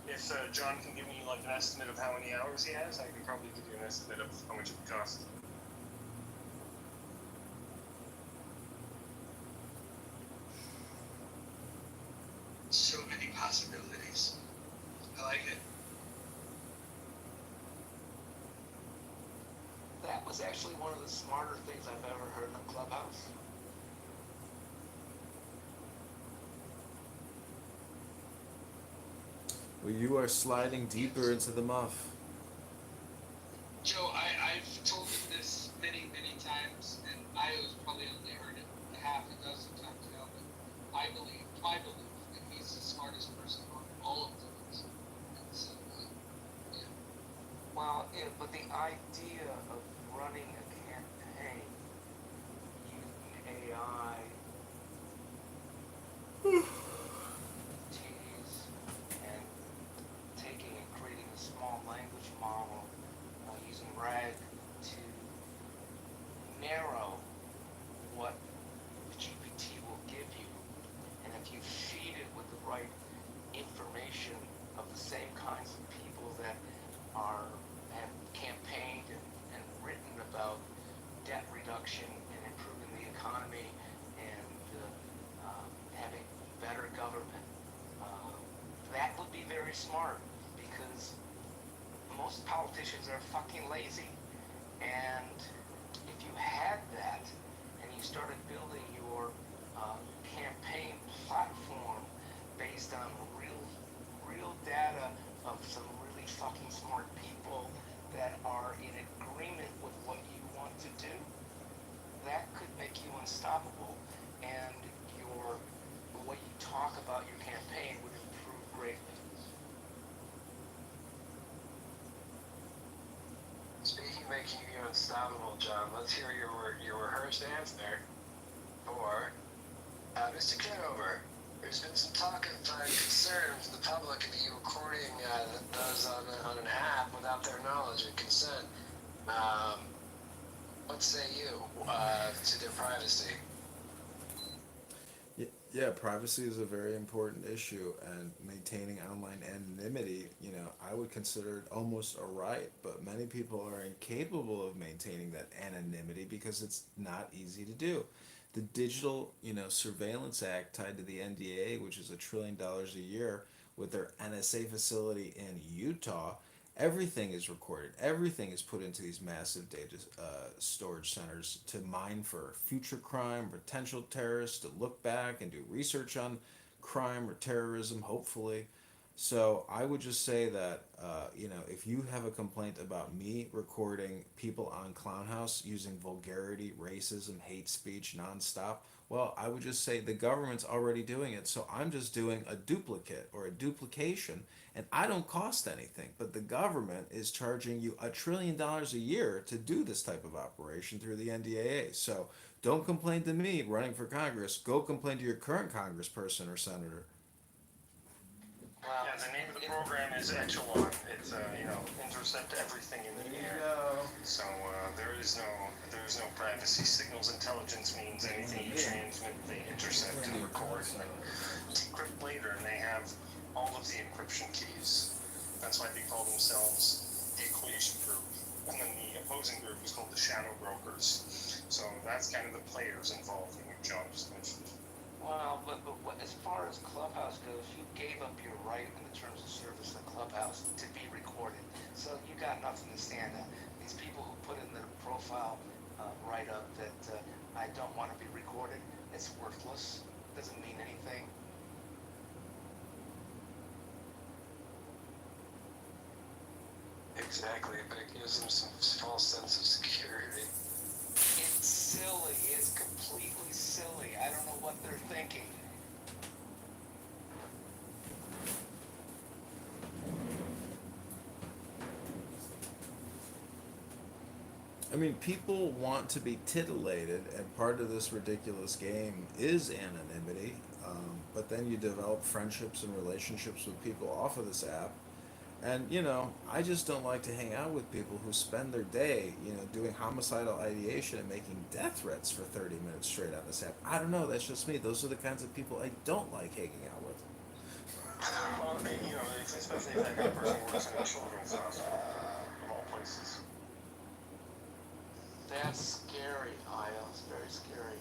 if John can give me like an estimate of how many hours he has, I can probably give you an estimate of how much it would cost. So many possibilities. I like it. That was actually one of the smarter things I've ever heard on Clubhouse. Well, you are sliding deeper into the muff. Joe, I've told him this many, many times, and I was probably only heard it half a dozen times now, but my belief, that he's the smartest person on all of those. And so, yeah. Well, but the idea of running a campaign using AI, and taking and creating a small language model using RAG to narrow what GPT will give you, and if you feed it with the right information of the same kinds of people that have campaigned and written about debt reduction and improving the economy and having better government, that would be very smart, because most politicians are fucking lazy. And if you had that and you started building your campaign platform based on real data of some really fucking smart people that are in agreement with what you want to do, that could make you unstoppable, and the way you talk about your campaign would improve greatly. Speaking of making you unstoppable, John, let's hear your rehearsed answer for Mr. Kitover. There's been some talk of concern from the public of you recording those on an app without their knowledge and consent. What say you to their privacy? Yeah, privacy is a very important issue, and maintaining online anonymity, I would consider it almost a right, but many people are incapable of maintaining that anonymity because it's not easy to do. The Digital, Surveillance Act tied to the NDAA, which is $1 trillion a year, with their NSA facility in Utah, everything is recorded. Everything is put into these massive data storage centers to mine for future crime, potential terrorists to look back and do research on crime or terrorism, hopefully. So I would just say that, if you have a complaint about me recording people on Clown House using vulgarity, racism, hate speech nonstop, well, I would just say the government's already doing it, so I'm just doing a duplicate or a duplication, and I don't cost anything. But the government is charging you $1 trillion a year to do this type of operation through the NDAA. So don't complain to me running for Congress. Go complain to your current congressperson or senator. Yeah, the name of the program is Echelon. It's intercept everything in the air. So there is no privacy. Signals intelligence means anything you transmit, they intercept and record and then decrypt later, and they have all of the encryption keys. That's why they call themselves the Equation Group, and then the opposing group is called the Shadow Brokers. So that's kind of the players involved in what John just mentioned. Well, but as far as Clubhouse goes, you gave up your right in the terms of service of Clubhouse to be recorded. So you got nothing to stand on. These people who put in their profile write-up that I don't want to be recorded, it's worthless. Doesn't mean anything. Exactly, but it gives them some false sense of security. It's silly. It's completely silly. I don't know what they're thinking. I mean, people want to be titillated, and part of this ridiculous game is anonymity. But then you develop friendships and relationships with people off of this app. And, I just don't like to hang out with people who spend their day, doing homicidal ideation and making death threats for 30 minutes straight on this app. I don't know, that's just me. Those are the kinds of people I don't like hanging out with. Well, especially if that kind of person works in a children's hospital, of all places. That's scary, Io. It's very scary.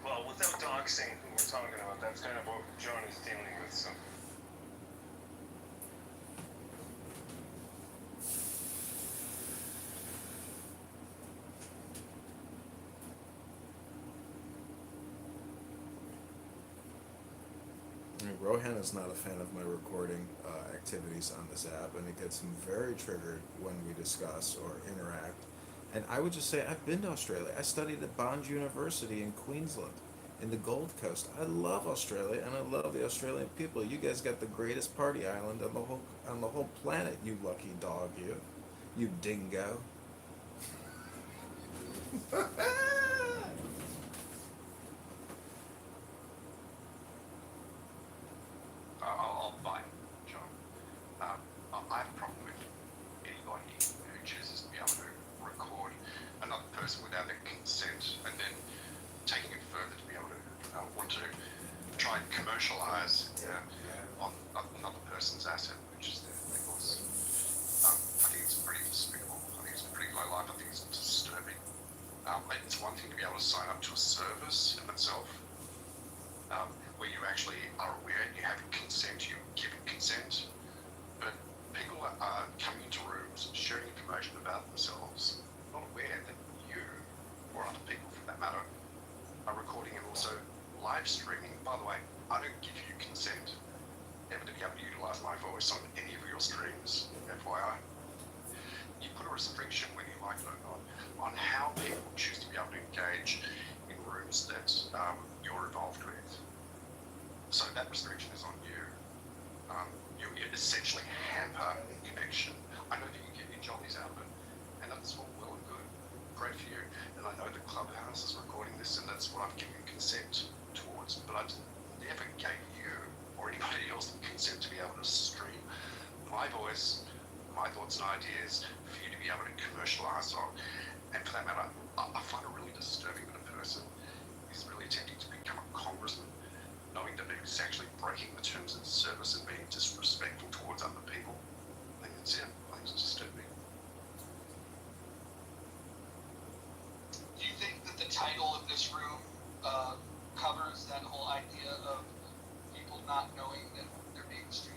Well, without doxing who we're talking about, that's kind of what John is dealing with, so. I mean, Rohan is not a fan of my recording activities on this app, and it gets him very triggered when we discuss or interact. And I would just say, I've been to Australia. I studied at Bond University in Queensland, in the Gold Coast. I love Australia, and I love the Australian people. You guys got the greatest party island on the whole planet. You lucky dog, you dingo. I'll buy it, John. I have a problem with anybody who chooses to be able to record another person without their consent, and then taking it further to be able to want to try and commercialize on another person's asset, which is their voice. I think it's pretty despicable. I think it's pretty low life. I think it's disturbing. It's one thing to be able to sign up to a service in itself, where you actually are aware and you have consent, you're giving consent, but people are coming into rooms, sharing information about themselves, not aware that you, or other people for that matter, are recording and also live streaming. By the way, I don't give you consent ever to be able to utilize my voice on any of your streams, FYI. You put a restriction, whether you like it or not, on how people choose to be able to engage in rooms that you're involved with. So that restriction is on you. You essentially hamper connection. I know that you get your jollies out of it, and that's all well and good. Great for you. And I know the Clubhouse is recording this, and that's what I've given consent towards. But I never gave you or anybody else consent to be able to stream my voice, my thoughts and ideas for you to be able to commercialize on. And for that matter, I find it really disturbing that a person is really attempting to become a congressman, knowing that he's actually breaking the terms of service and being disrespectful towards other people. I think it's disturbing. Do you think that the title of this room covers that whole idea of people not knowing that they're being streamed?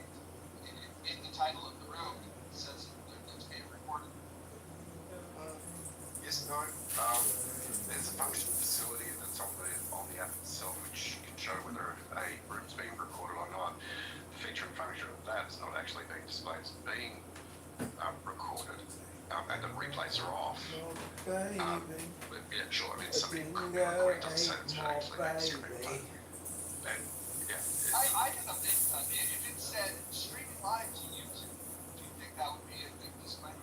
In the title of the room, it says it's being recorded. Yes, no. There's a function facility that's on the app itself, which can show whether a room's being recorded or not. The feature and function of that is not actually being displayed; it's being recorded, and the replays are off. But yeah, sure. I mean, somebody could be recording doesn't say it's actually being streamed. And yeah, I can update that. If it said streaming live to YouTube, do you think that would be a good disclaimer?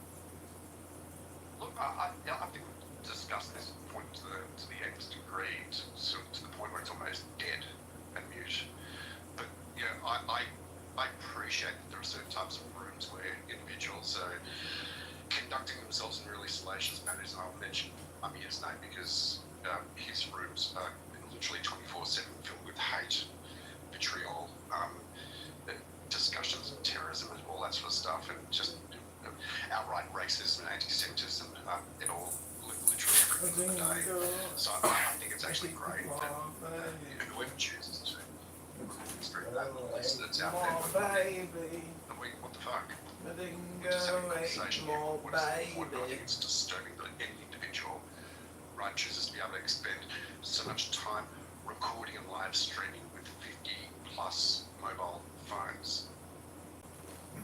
look, I think we've discussed this point to the nth degree, to the point where it's almost dead and mute. But yeah, I appreciate that there are certain types of rooms where individuals are conducting themselves in really salacious manners. I'll mention Amir's name because his rooms are literally 24/7 filled with hate, vitriol, discussions of terrorism and all that sort of stuff, and just outright racism and anti-Semitism in all literally every single day. So I think it's actually great that whoever chooses to stream that, at least it's out there. But what the fuck? We're just having a conversation here. What is the point? I think it's disturbing that any individual, right, chooses to be able to expend so much time recording and live streaming with 50 plus mobile phones.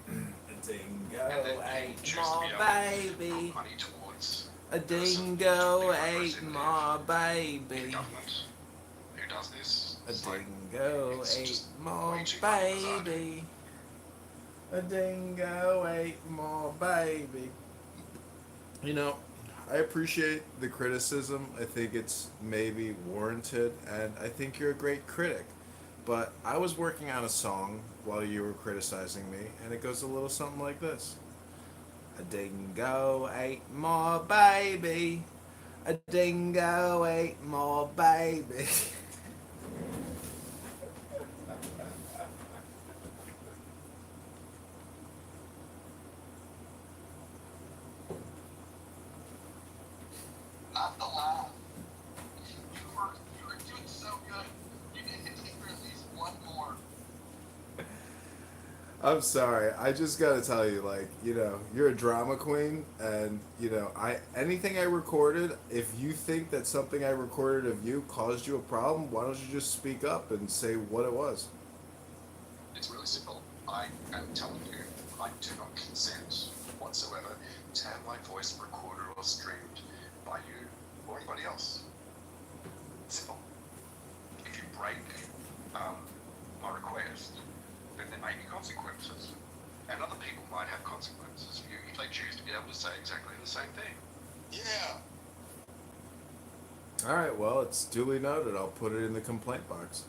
A dingo ate Choose to my be able to baby. put money towards A dingo ate my baby. government who does this. A It's like, dingo it's ate just my way too bizarre. baby. A dingo ate my baby. You know, I appreciate the criticism. I think it's maybe warranted, and I think you're a great critic. But I was working on a song while you were criticizing me, and it goes a little something like this. A dingo ate my baby. A dingo ate my baby. Not the laugh. You were doing so good. You need to take at least one more. I'm sorry. I just gotta tell you, like, you know, you're a drama queen, and you know, anything I recorded. If you think that something I recorded of you caused you a problem, why don't you just speak up and say what it was? It's really simple. I am telling you, I do not consent whatsoever to have my voice recorded or streamed by you or anybody else. Simple. If you break my request, then there may be consequences. And other people might have consequences for you if they choose to be able to say exactly the same thing. Yeah. All right. Well, it's duly noted. I'll put it in the complaint box.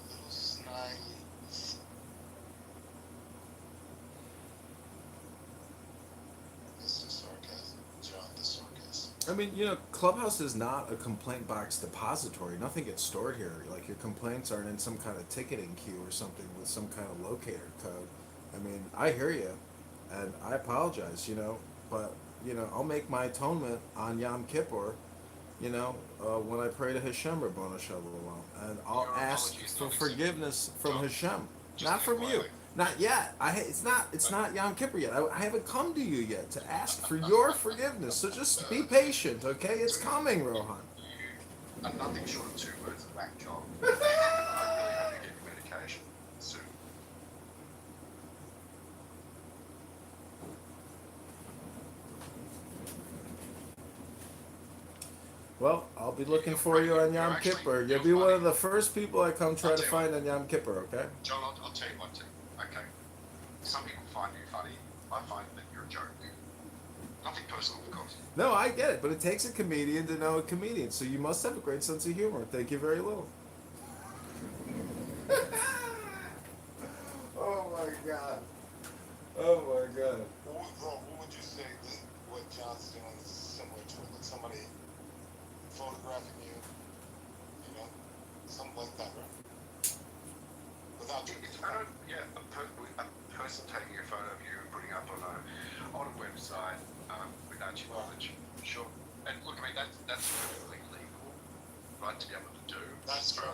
Little snide. This is sarcasm. John, the sarcasm. I mean, you know, Clubhouse is not a complaint box depository. Nothing gets stored here. Like, your complaints aren't in some kind of ticketing queue or something with some kind of locator code. I mean, I hear you, and I apologize, you know, but, you know, I'll make my atonement on Yom Kippur, you know, when I pray to Hashem, Rabbona Shalom, and I'll Your ask apologies for not accepted. forgiveness from John, Hashem, just not from you. quietly. Not yet. It's not Yom Kippur yet. I haven't come to you yet to ask for your forgiveness. So just be patient, okay? It's coming, Rohan. You are nothing short of 2 words of whack job. I really hope you get your medication soon. Well, I'll be looking for you on Yom actually- Kippur. You'll you're be one funny. of the first people I come try I'll to tell you find on Yom Kippur, okay? John, I'll tell you what, too. Okay. Some people find you funny. I find that you're a joke. Nothing personal, of course. No, I get it, but it takes a comedian to know a comedian, so you must have a great sense of humor. Thank you very little. Oh my god. Oh my god. What would you say that what John's doing is similar to what somebody photographing you, you know, something like that, right? Without you. A person taking a photo of you and putting up on a website without your knowledge. Sure. And look, I mean that's perfectly legal, right, to be able to do. That's true.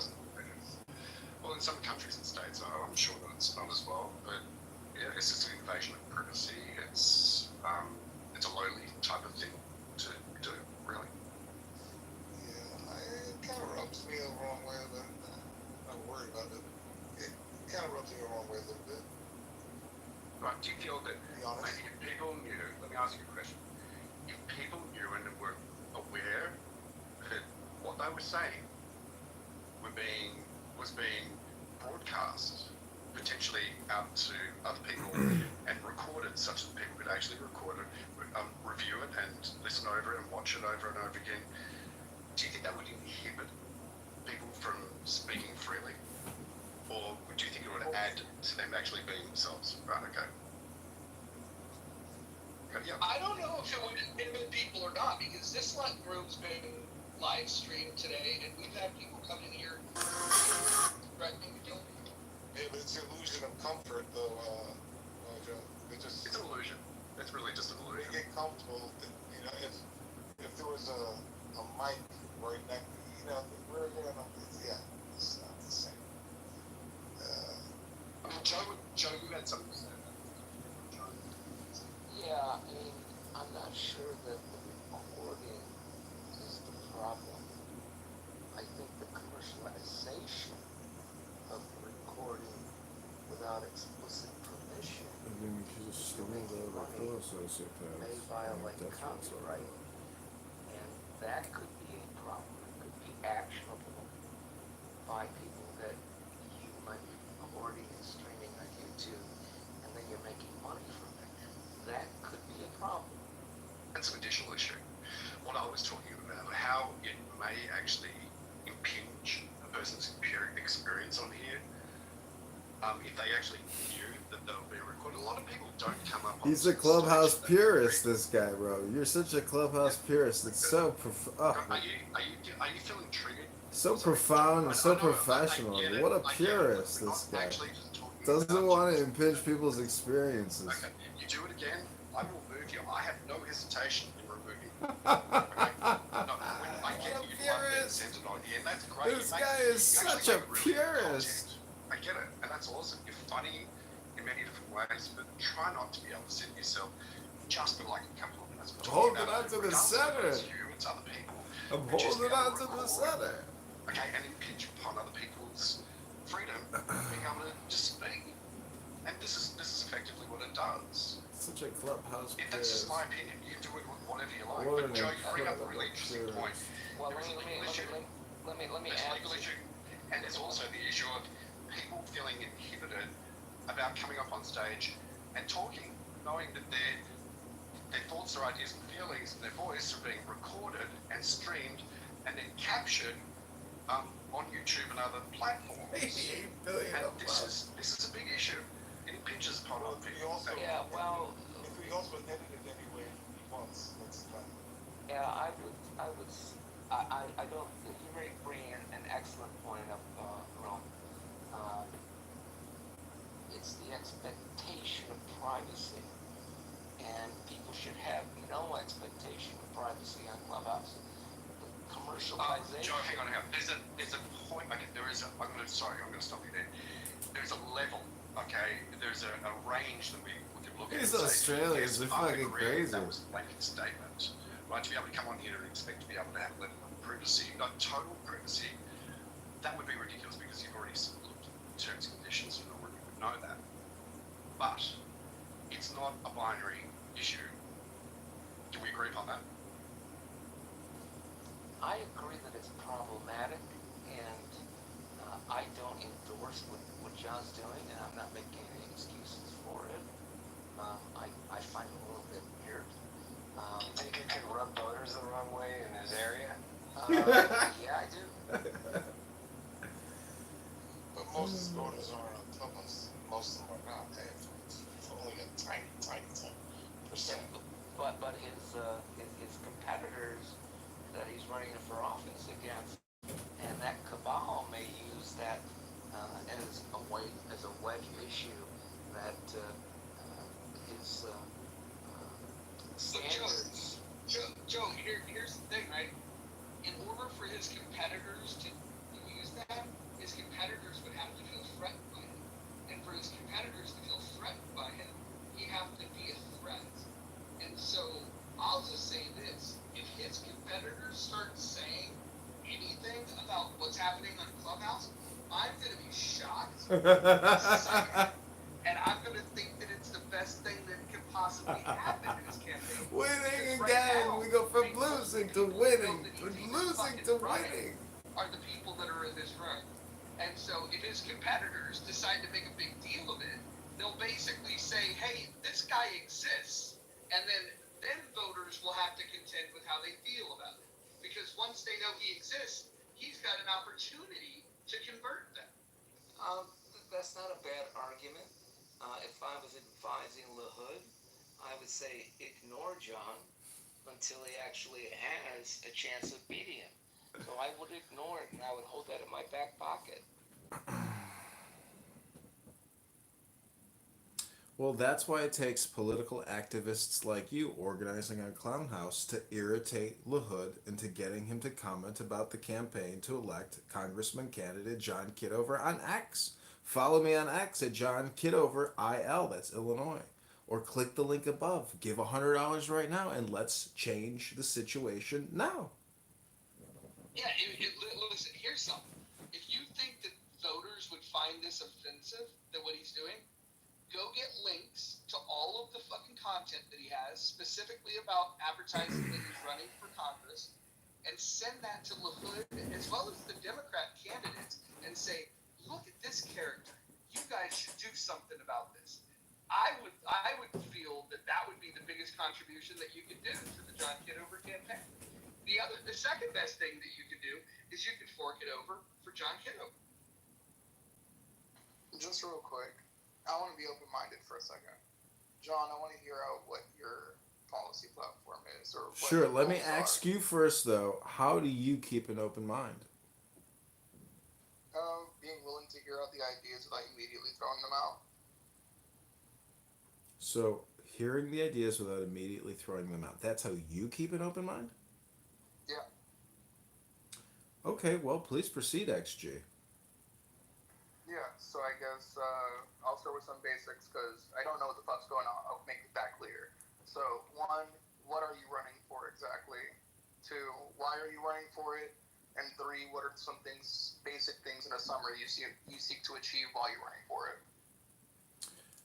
Well, in some countries and states, I'm sure that it's not as well. But yeah, it's just an invasion of privacy. It's a lowly type of thing to do, really. Yeah, it kind of rubs me the wrong way, but I'm not worried about it. It kind of rubs me the wrong way a little bit. Right, do you feel that maybe if people knew, let me ask you a question, if people knew and were aware that what they were saying was being broadcast potentially out to other people and recorded such that people could actually record it, review it and listen over it and watch it over and over again, do you think that would inhibit people from speaking freely? Or do you think it would add to them actually being themselves? Right, okay. Yeah. I don't know if it would inhibit people or not, because this room's been live streamed today, and we've had people come in here threatening to kill people. Yeah, but it's the illusion of comfort, though, Joe. It's an illusion. It's really just an illusion. They get comfortable. You know, if there was a mic right next, you know, we're here. It's not the same. Joe, you had something to say. Yeah, I mean, I'm not sure that the recording is the problem. I think the commercialization of the recording without explicit permission I mean, you just stream the pillow sociopaths. may violate copyright, and that could be a problem. It could be actionable by people that you might be recording and streaming on YouTube, and then you're making money from it. That could be a problem. That's an additional issue. What I was talking about, how it may actually impinge a person's experience on here, if they actually knew that they'll be recorded. A lot of people don't come up on He's a clubhouse purist, this guy, bro. You're such a clubhouse purist. It's so Are you feeling triggered? so profound and so professional. What a purist, this guy. Doesn't want to impinge people's experiences. Okay, you do it again, I will move you. I have no hesitation in removing you. Okay? No, when I get you love being centered on you, and that's great. This guy is such a purist. I get it, and that's awesome. You're funny in many different ways, but try not to be able to center yourself just for like a couple of minutes. Hold it on to the center. It's you, it's other people. I'm holding on to the center. Okay, and impinge upon other people's freedom, being able to just speak. And this is effectively what it does. Such a clubhouse If that's just my opinion, you do it with whatever you like. What But an Joe, you bring up a really interesting point. Well, There's a legal issue. let me There's a add. legal issue. And there's also the issue of people feeling inhibited about coming up on stage and talking, knowing that their thoughts, their ideas and feelings and their voice are being recorded and streamed and then captured on YouTube and other platforms. And this is a big issue. It impinges upon other people. Yeah, well, if we also edit it anyway he wants, that's fine. Yeah, I don't, you bring an excellent point up, Ron. It's the expectation of privacy, and people should have no expectation of privacy on Clubhouse. The commercialization. Joe, hang on. There's a point. Okay, I'm going to stop you there. There's a level. Okay, there's a range that we can look at. These Australians are fucking crazy. That was a blanket statement, right? To be able to come on here and expect to be able to have a level of privacy, not total privacy, that would be ridiculous because you've already looked at terms and conditions and already would know that. But it's not a binary issue. Can we agree upon that? I agree that it's problematic, and I don't endorse what John's doing, and I'm not making any excuses for it. I find it a little bit weird. You think you could rub voters the wrong way in his area? Yeah, I do. But most of the voters aren't on Clubhouse. Most of them are not. It's only a tiny percent. But his competitors that he's running for office against, and that cabal may use that as a wedge issue that his standards. Joe, here's the thing, right? In order for his competitors to use that, his competitors would have to feel threatened by him. And for his competitors to feel threatened by him, he have to be a threat. And so I'll just say this. If his competitors start saying anything about what's happening on Clubhouse, I'm going to be shocked. And I'm going to think that it's the best thing that could possibly happen in his campaign. Winning Because again. now, We go from losing to winning, from losing to winning. are the people that are in this room. And so if his competitors decide to make a big deal of it, they'll basically say, hey, this guy exists. And then voters will have to contend with how they feel about it. Because once they know he exists, he's got an opportunity to convert them. That's not a bad argument. If I was advising LaHood, I would say ignore John until he actually has a chance of beating him. So I would ignore it, and I would hold that in my back pocket. Well, that's why it takes political activists like you organizing a clown house to irritate LaHood into getting him to comment about the campaign to elect Congressman candidate John Kitover on X. Follow me on X at John Kitover IL, that's Illinois. Or click the link above. Give $100 right now and let's change the situation now. Yeah, listen, here's something. If you think that voters would find this offensive, that what he's doing, go get links to all of the fucking content that he has, specifically about advertising that he's running for Congress, and send that to LaHood as well as the Democrat candidates and say, look at this character. You guys should do something about this. I would feel that would be the biggest contribution that you could do to the John Kitover campaign. The second best thing that you could do is you could fork it over for John Kitover. Just real quick, I want to be open-minded for a second. John, I want to hear out what your policy platform is. Or what Sure, let me goals are. ask you first though, how do you keep an open mind? Being willing to hear out the ideas without immediately throwing them out. So, hearing the ideas without immediately throwing them out, that's how you keep an open mind? Yeah. Okay, well, please proceed, XG. Yeah, so I guess I'll start with some basics because I don't know what the fuck's going on. I'll make that clear. So, 1, what are you running for exactly? 2, why are you running for it? And 3, what are some basic things in a summary you seek to achieve while you're running for it?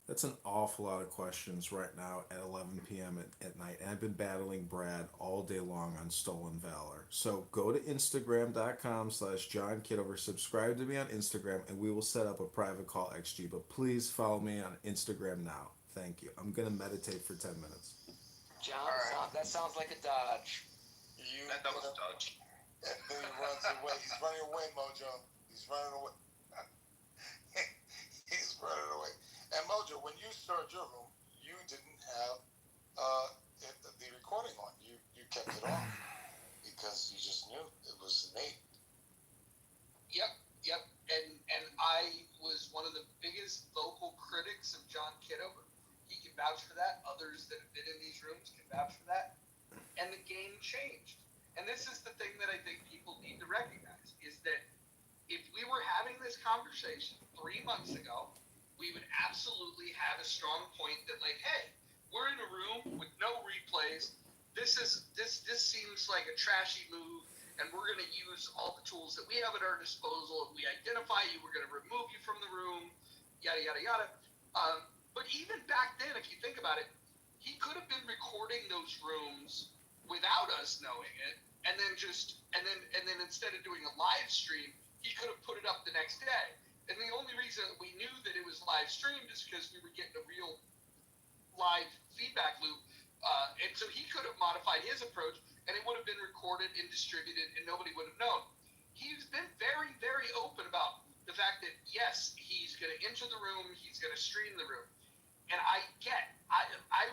That's an awful lot of questions right now at 11 p.m. at night. And I've been battling Brad all day long on Stolen Valor. So go to Instagram.com/John Kitover. Subscribe to me on Instagram and we will set up a private call, XG. But please follow me on Instagram now. Thank you. I'm going to meditate for 10 minutes. John, that sounds like a dodge. That was a dodge. And then he runs away. He's running away, Mojo. He's running away. He's running away. And Mojo, when you started your room, you didn't have the recording on. You kept it on because you just knew it was innate. Yep. And I was one of the biggest vocal critics of John Kitover. He can vouch for that. Others that have been in these rooms can vouch for that. And the game changed. And this is the thing that I think people need to recognize, is that if we were having this conversation 3 months ago, we would absolutely have a strong point that, like, hey, we're in a room with no replays. This seems like a trashy move, and we're going to use all the tools that we have at our disposal. If we identify you, we're going to remove you from the room, yada, yada, yada. But even back then, if you think about it, he could have been recording those rooms without us knowing it, and then instead of doing a live stream, he could have put it up the next day. And the only reason we knew that it was live streamed is because we were getting a real live feedback loop. And so he could have modified his approach, and it would have been recorded and distributed, and nobody would have known. He's been very, very open about the fact that, yes, he's going to enter the room, he's going to stream the room. And I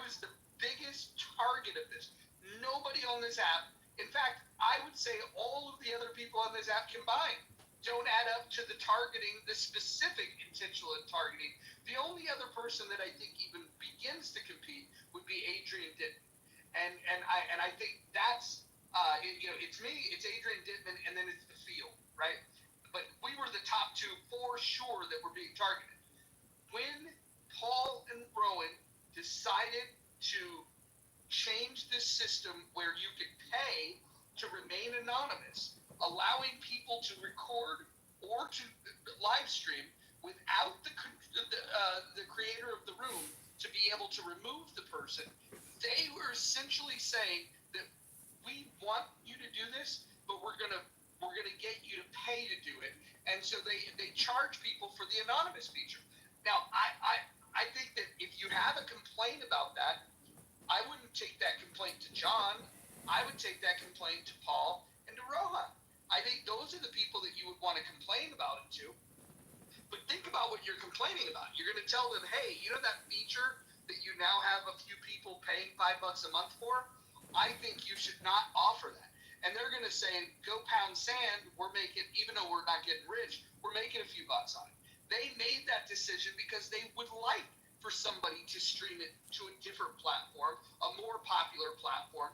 was the biggest target of this. Nobody on this app In fact, I would say all of the other people on this app combined don't add up to the targeting, the specific intentional targeting. The only other person that I think even begins to compete would be Adrian Dittman, and I think that's it's me, it's Adrian Dittman, and then it's the field, right? But we were the top two for sure that were being targeted. When Paul and Rowan decided to change this system where you could pay to remain anonymous, allowing people to record or to live stream without the creator of the room to be able to remove the person, they were essentially saying that we want you to do this, but we're gonna get you to pay to do it. And so they charge people for the anonymous feature. Now I think that if you have a complaint about that, I wouldn't take that complaint to John. I would take that complaint to Paul and to Rohan. I think those are the people that you would want to complain about it to. But think about what you're complaining about. You're going to tell them, hey, you know that feature that you now have a few people paying $5 a month for? I think you should not offer that. And they're going to say, go pound sand. We're making, even though we're not getting rich, we're making a few bucks on it. They made that decision because they would like for somebody to stream it to a different platform, a more popular platform,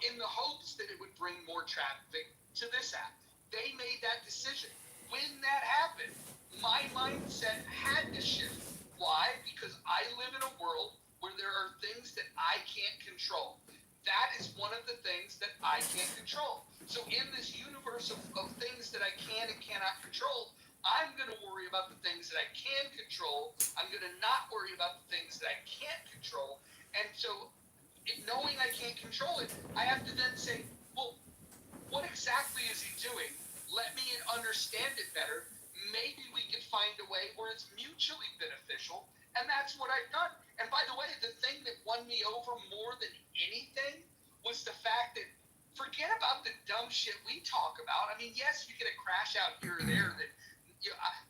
in the hopes that it would bring more traffic to this app. They made that decision. When that happened, my mindset had to shift. Why? Because I live in a world where there are things that I can't control. That is one of the things that I can't control. So in this universe of things that I can and cannot control, I'm going to worry about the things that I can control. I'm going to not worry about the things that I can't control. And so knowing I can't control it, I have to then say, well, what exactly is he doing? Let me understand it better. Maybe we can find a way where it's mutually beneficial. And that's what I've done. And by the way, the thing that won me over more than anything was the fact that forget about the dumb shit we talk about. I mean, yes, you get a crash out here or there that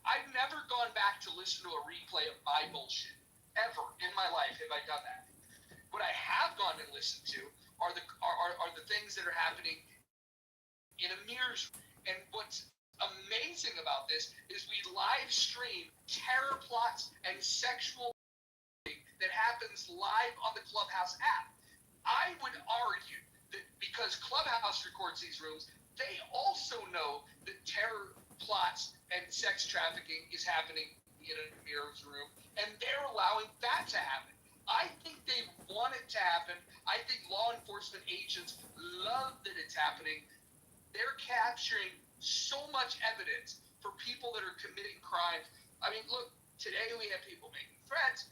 I've never gone back to listen to a replay of my bullshit. Ever in my life have I done that. What I have gone and listened to are the things that are happening in Amir's. And what's amazing about this is we live stream terror plots and sexual that happens live on the Clubhouse app. I would argue that because Clubhouse records these rooms, they also know that terror plots and sex trafficking is happening in Amir's room, and they're allowing that to happen. I think they want it to happen. I think law enforcement agents love that it's happening. They're capturing so much evidence for people that are committing crimes. I mean, look, today we have people making threats.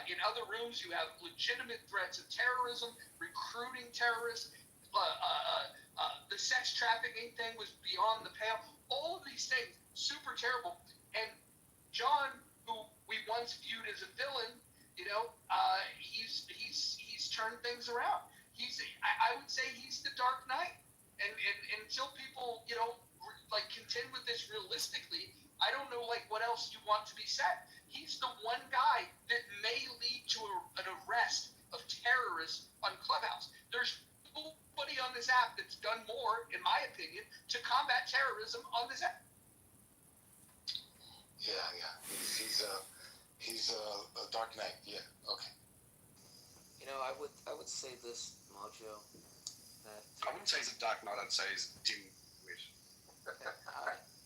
In other rooms, you have legitimate threats of terrorism, recruiting terrorists. The sex trafficking thing was beyond the pale. All of these things, super terrible. And John, who we once viewed as a villain, he's turned things around. I would say he's the Dark Knight. And until people, contend with this realistically, I don't know, what else you want to be said. He's the one guy that may lead to an arrest of terrorists on Clubhouse. There's nobody on this app that's done more, in my opinion, to combat terrorism on this app. Yeah. He's a Dark Knight. Yeah. Okay. I would say this, Mojo, that I wouldn't say he's a Dark Knight. I'd say he's dim wit.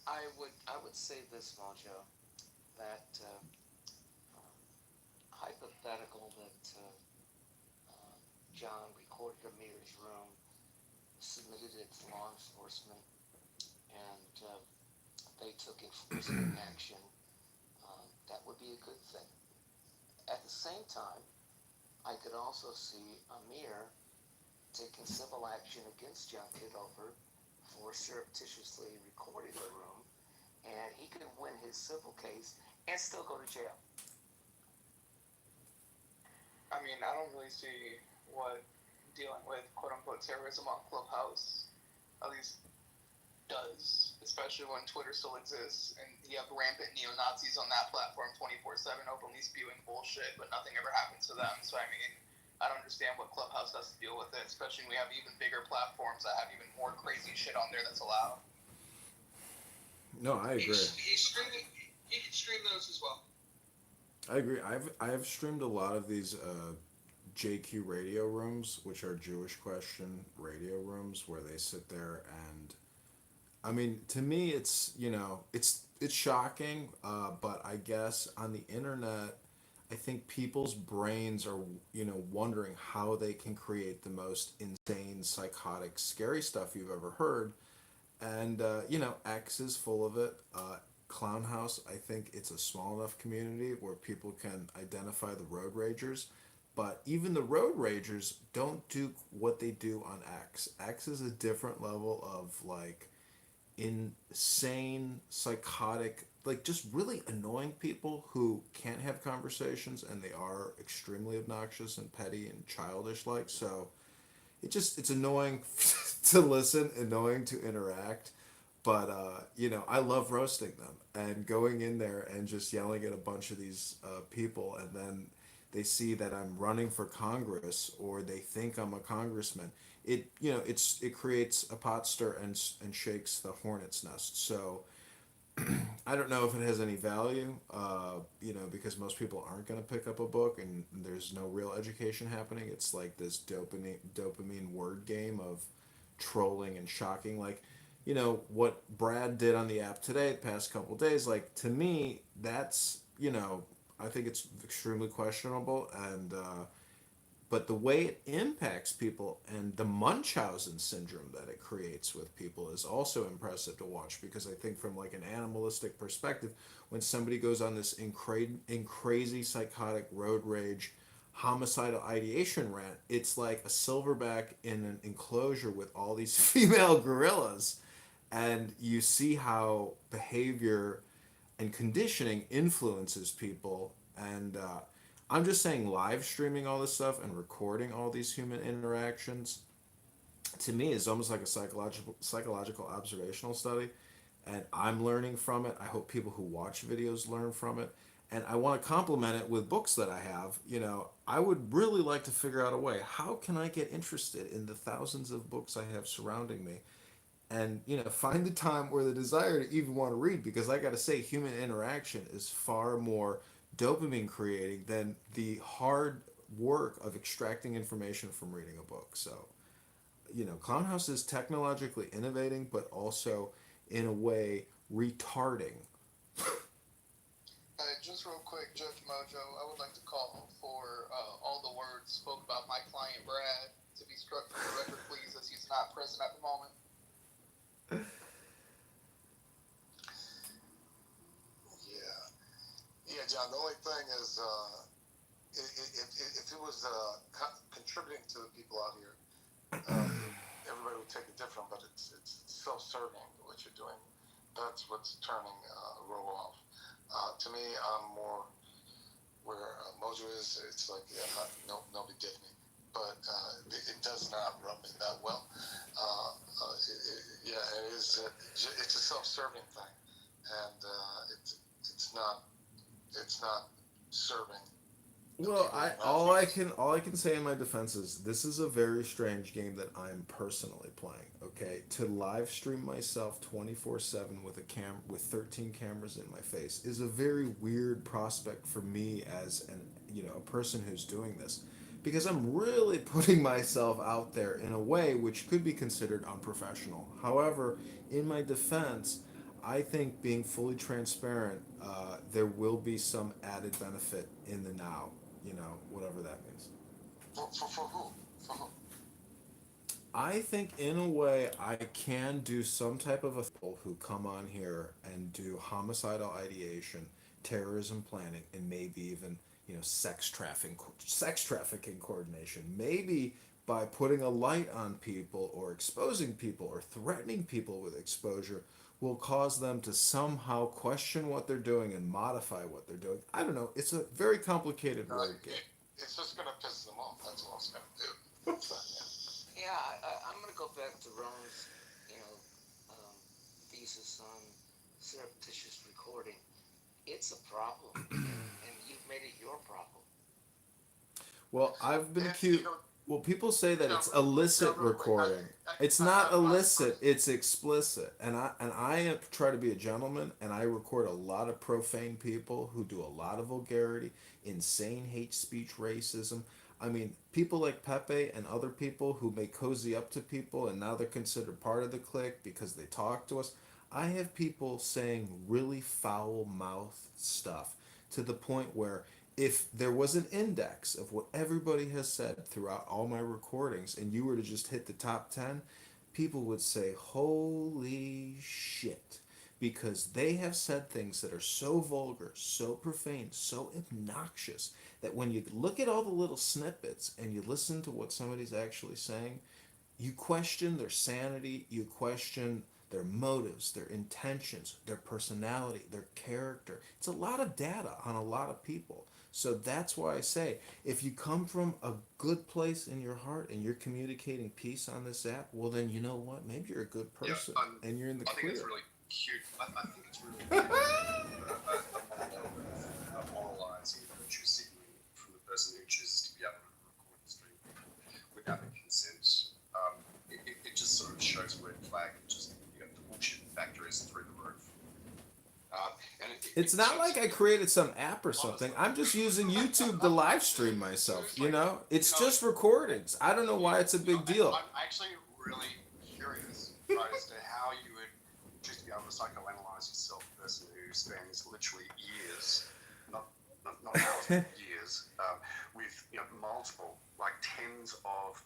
I would say this, Mojo, that hypothetical that John recorded Amir's room, submitted it to law enforcement, and they took enforcement action. That would be a good thing. At the same time, I could also see Amir taking civil action against John Kitover for surreptitiously recording the room, and he could win his civil case and still go to jail. I mean, I don't really see what dealing with quote-unquote terrorism on Clubhouse at least does, especially when Twitter still exists and you have rampant neo-Nazis on that platform 24/7 openly spewing bullshit, but nothing ever happens to them. So, I mean, I don't understand what Clubhouse has to deal with it, especially when we have even bigger platforms that have even more crazy shit on there that's allowed. No, I agree. He's streaming. He can stream those as well. I agree. I have streamed a lot of these JQ radio rooms, which are Jewish question radio rooms, where they sit there and, I mean, to me, it's it's shocking, but I guess on the internet, I think people's brains are wondering how they can create the most insane, psychotic, scary stuff you've ever heard, and X is full of it. Clown House, I think it's a small enough community where people can identify the road ragers, but even the road ragers don't do what they do on X. X is a different level of like insane, psychotic, like just really annoying people who can't have conversations and they are extremely obnoxious and petty and childish like. So it's annoying to listen, annoying to interact, but I love roasting them and going in there and just yelling at a bunch of these people, and then they see that I'm running for Congress or they think I'm a congressman. It creates a pot stir and shakes the hornet's nest. So I don't know if it has any value, because most people aren't going to pick up a book and there's no real education happening. It's like this dopamine word game of trolling and shocking. Like, what Brad did on the app today, the past couple days, like, to me, that's, I think it's extremely questionable. And, but the way it impacts people and the Munchausen syndrome that it creates with people is also impressive to watch, because I think from like an animalistic perspective, when somebody goes on this crazy psychotic road rage homicidal ideation rant, it's like a silverback in an enclosure with all these female gorillas, and you see how behavior and conditioning influences people. And I'm just saying, live streaming all this stuff and recording all these human interactions, to me, is almost like a psychological observational study, and I'm learning from it. I hope people who watch videos learn from it, and I want to complement it with books that I have. I would really like to figure out a way, how can I get interested in the thousands of books I have surrounding me, and find the time or the desire to even want to read, because I got to say, human interaction is far more dopamine creating than the hard work of extracting information from reading a book. So Clown House is technologically innovating, but also in a way retarding. Just real quick, Judge Mojo, I would like to call for all the words spoke about my client Brad to be struck from the record, please, as he's not present at the moment. Yeah, John. The only thing is, if it was contributing to the people out here, everybody would take it different. But it's self-serving what you're doing. That's what's turning Roe off. To me, I'm more where Mojo is. It's like, nobody did me, but it does not rub me that well. It is. It's a self-serving thing, and it's not serving. Well, all I can say in my defense is, this is a very strange game that I'm personally playing. Okay, to live stream myself 24/7 with with 13 cameras in my face is a very weird prospect for me as a person who's doing this, because I'm really putting myself out there in a way which could be considered unprofessional. However, in my defense, I think being fully transparent, there will be some added benefit in the now, whatever that means. For who? For who? I think in a way I can do some type of people who come on here and do homicidal ideation, terrorism planning, and maybe even sex trafficking coordination. Maybe by putting a light on people or exposing people or threatening people with exposure will cause them to somehow question what they're doing and modify what they're doing. I don't know. It's a very complicated word game. It's just gonna piss them off. That's all it's gonna do. Yeah, I'm going to go back to Ron's, thesis on surreptitious recording. It's a problem, and you've made it your problem. Well, I've been If accused. Well, people say that it's illicit recording. It's not illicit. It's explicit. And I try to be a gentleman, and I record a lot of profane people who do a lot of vulgarity, insane hate speech, racism. I mean, people like Pepe and other people who may cozy up to people, and now they're considered part of the clique because they talk to us. I have people saying really foul mouthed stuff to the point where if there was an index of what everybody has said throughout all my recordings and you were to just hit the top 10, people would say, holy shit. Because they have said things that are so vulgar, so profane, so obnoxious that when you look at all the little snippets and you listen to what somebody's actually saying, you question their sanity, you question their motives, their intentions, their personality, their character. It's a lot of data on a lot of people. So that's why I say, if you come from a good place in your heart and you're communicating peace on this app, well then you know what? Maybe you're a good person and you're in the I think clear. it's really cute. I think it's really cute. Moralizing, virtue signaling from the person who chooses to be able to record the stream without the consent. It just sort of shows red flag and just the bullshit factor is through the roof. It's not like I created some app or something. I'm just using YouTube to live stream myself, you know? It's just recordings. I don't know why it's a big deal. I'm actually really curious, right, as to how you would choose to be able to psychoanalyze yourself, a person who spends literally years, not hours, years, with multiple, like tens of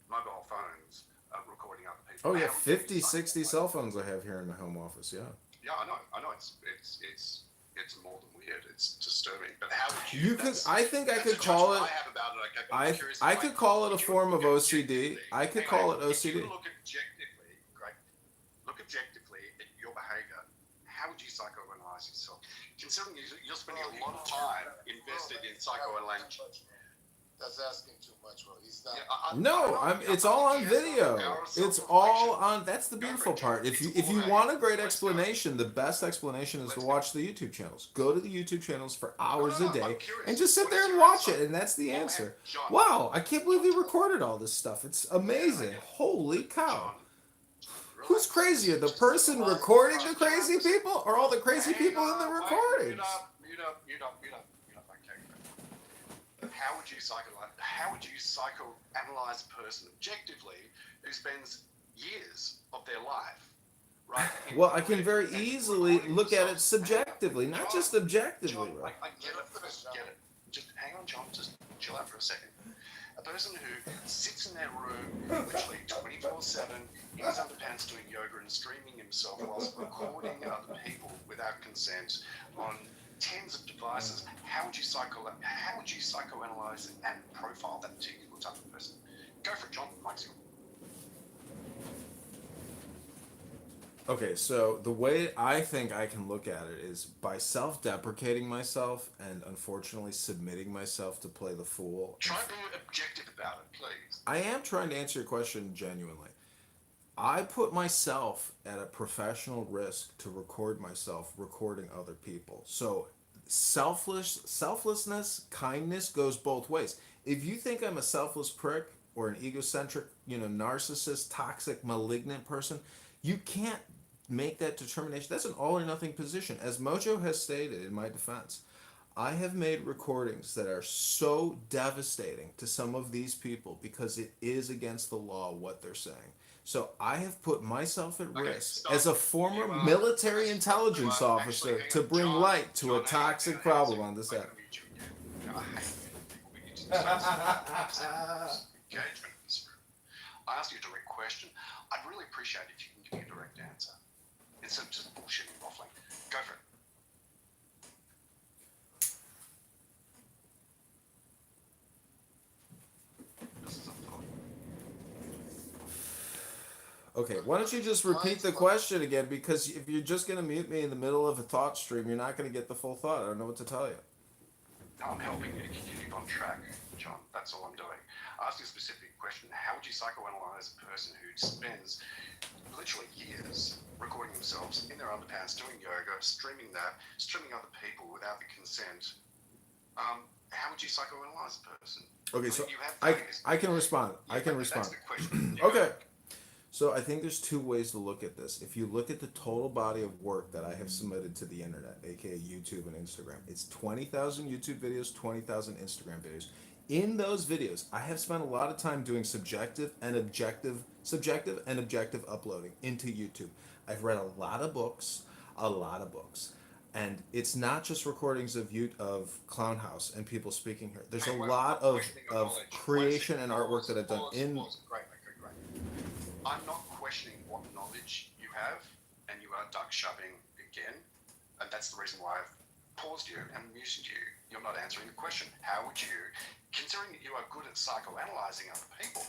mobile phones recording other people. Oh yeah, How would you 50, 60 cell phones I have here in my home office, yeah. Yeah, I know. It's more than weird. It's disturbing. But how would you? I think I could call it. I could call it a form of OCD. I could call it If OCD. you look objectively, right? Look objectively at your behaviour. How would you psychoanalyze yourself? Considering you're spending a lot of time invested in psychoanalysis. That's asking too much, bro. He's not. No, it's all on video. It's all on. That's the beautiful part. If you want a great explanation, the best explanation is to watch the YouTube channels. Go to the YouTube channels for hours a day and just sit there and watch it, and that's the answer. Wow, I can't believe you recorded all this stuff. It's amazing. Holy cow. Who's crazier, the person recording the crazy people or all the crazy people in the recordings? How would you psychoanalyze a person objectively who spends years of their life, right? Well, I can very easily look at it subjectively, not just objectively, right? I get it. Just hang on, John. Just chill out for a second. A person who sits in their room literally 24/7 in his underpants doing yoga and streaming himself whilst recording other people without consent on tens of devices. How would you psychoanalyze and profile that particular type of person? Go for it, John. Mike's yours. Okay, so the way I think I can look at it is by self-deprecating myself and unfortunately submitting myself to play the fool. Try being objective about it, please. I am trying to answer your question genuinely. I put myself at a professional risk to record myself recording other people. So selflessness, kindness goes both ways. If you think I'm a selfless prick or an egocentric, narcissist, toxic, malignant person, you can't make that determination. That's an all or nothing position. As Mojo has stated in my defense, I have made recordings that are so devastating to some of these people because it is against the law what they're saying. So I have put myself at risk as a former military intelligence officer to bring light to a toxic problem on this app. I asked you a direct question. I'd really appreciate if you can give me a direct answer instead of just bullshitting and waffling. Go for it. Okay, why don't you just repeat the question again? Because if you're just going to mute me in the middle of a thought stream, you're not going to get the full thought. I don't know what to tell you. I'm helping you to keep on track, John. That's all I'm doing. I asked you a specific question. How would you psychoanalyze a person who spends literally years recording themselves in their underpants, doing yoga, streaming other people without the consent how would you psychoanalyze a person? Okay, so You have I values. I can respond. Yeah, I can but respond. That's the question. Okay. So I think there's two ways to look at this. If you look at the total body of work that I have submitted to the internet, aka YouTube and Instagram, it's 20,000 YouTube videos, 20,000 Instagram videos. In those videos, I have spent a lot of time doing subjective and objective uploading into YouTube. I've read a lot of books. And it's not just recordings of Clown House and people speaking here. There's a lot of creation and artwork that I've done in. Great. I'm not questioning what knowledge you have, and you are duck shoving again, and that's the reason why I've paused you and muted you. You're not answering the question. How would you, considering that you are good at psychoanalyzing other people,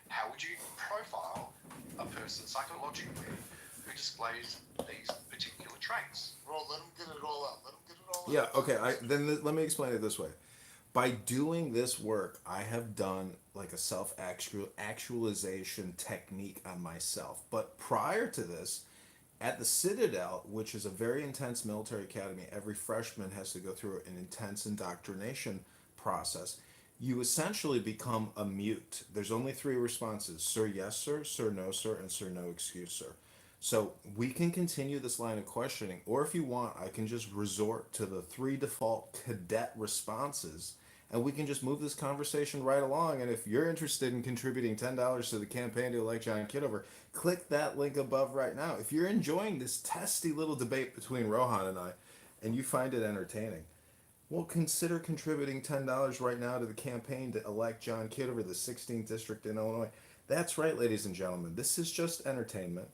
how would you profile a person psychologically who displays these particular traits? Bro, let him get it all out. Yeah, okay. Let me explain it this way. By doing this work, I have done like a self-actualization technique on myself. But prior to this, at the Citadel, which is a very intense military academy, every freshman has to go through an intense indoctrination process. You essentially become a mute. There's only three responses: sir, yes, sir, no, sir, and sir, no, excuse, sir. So we can continue this line of questioning, or if you want, I can just resort to the three default cadet responses, and we can just move this conversation right along. And if you're interested in contributing $10 to the campaign to elect John Kitover, click that link above right now. If you're enjoying this testy little debate between Rohan and I, and you find it entertaining, well, consider contributing $10 right now to the campaign to elect John Kitover, the 16th district in Illinois. That's right, ladies and gentlemen. This is just entertainment.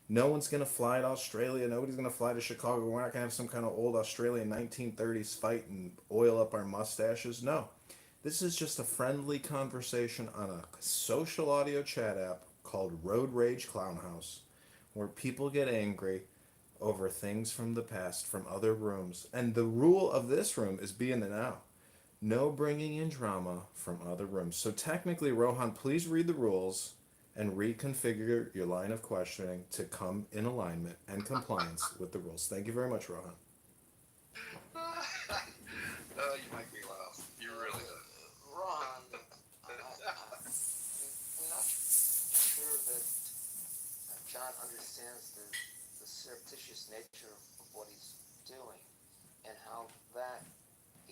No one's going to fly to Australia. Nobody's going to fly to Chicago. We're not going to have some kind of old Australian 1930s fight and oil up our mustaches. No. This is just a friendly conversation on a social audio chat app called Road Rage Clown House, where people get angry over things from the past, from other rooms. And the rule of this room is be in the now. No bringing in drama from other rooms. So technically, Rohan, please read the rules and reconfigure your line of questioning to come in alignment and compliance with the rules. Thank you very much, Rohan. You make me laugh. You really do. Ron, I'm not sure that John understands the surreptitious nature of what he's doing and how that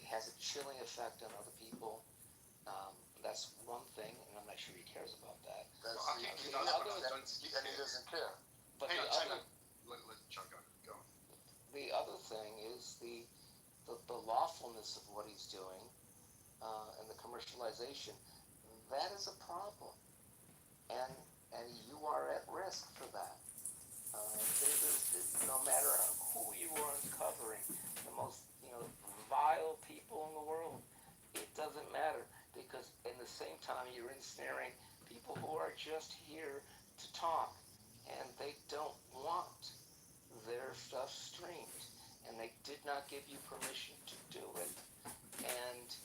has a chilling effect on other people. That's one thing, and I'm not sure he cares about that. And he doesn't care. But Hang the on. Let John go. the other thing is the lawfulness of what he's doing and the commercialization. That is a problem, and you are at risk for that. No matter who you are uncovering, the most vile people in the world, it doesn't matter, because in the same time you're ensnaring people who are just here to talk, and they don't want their stuff streamed, and they did not give you permission to do it, and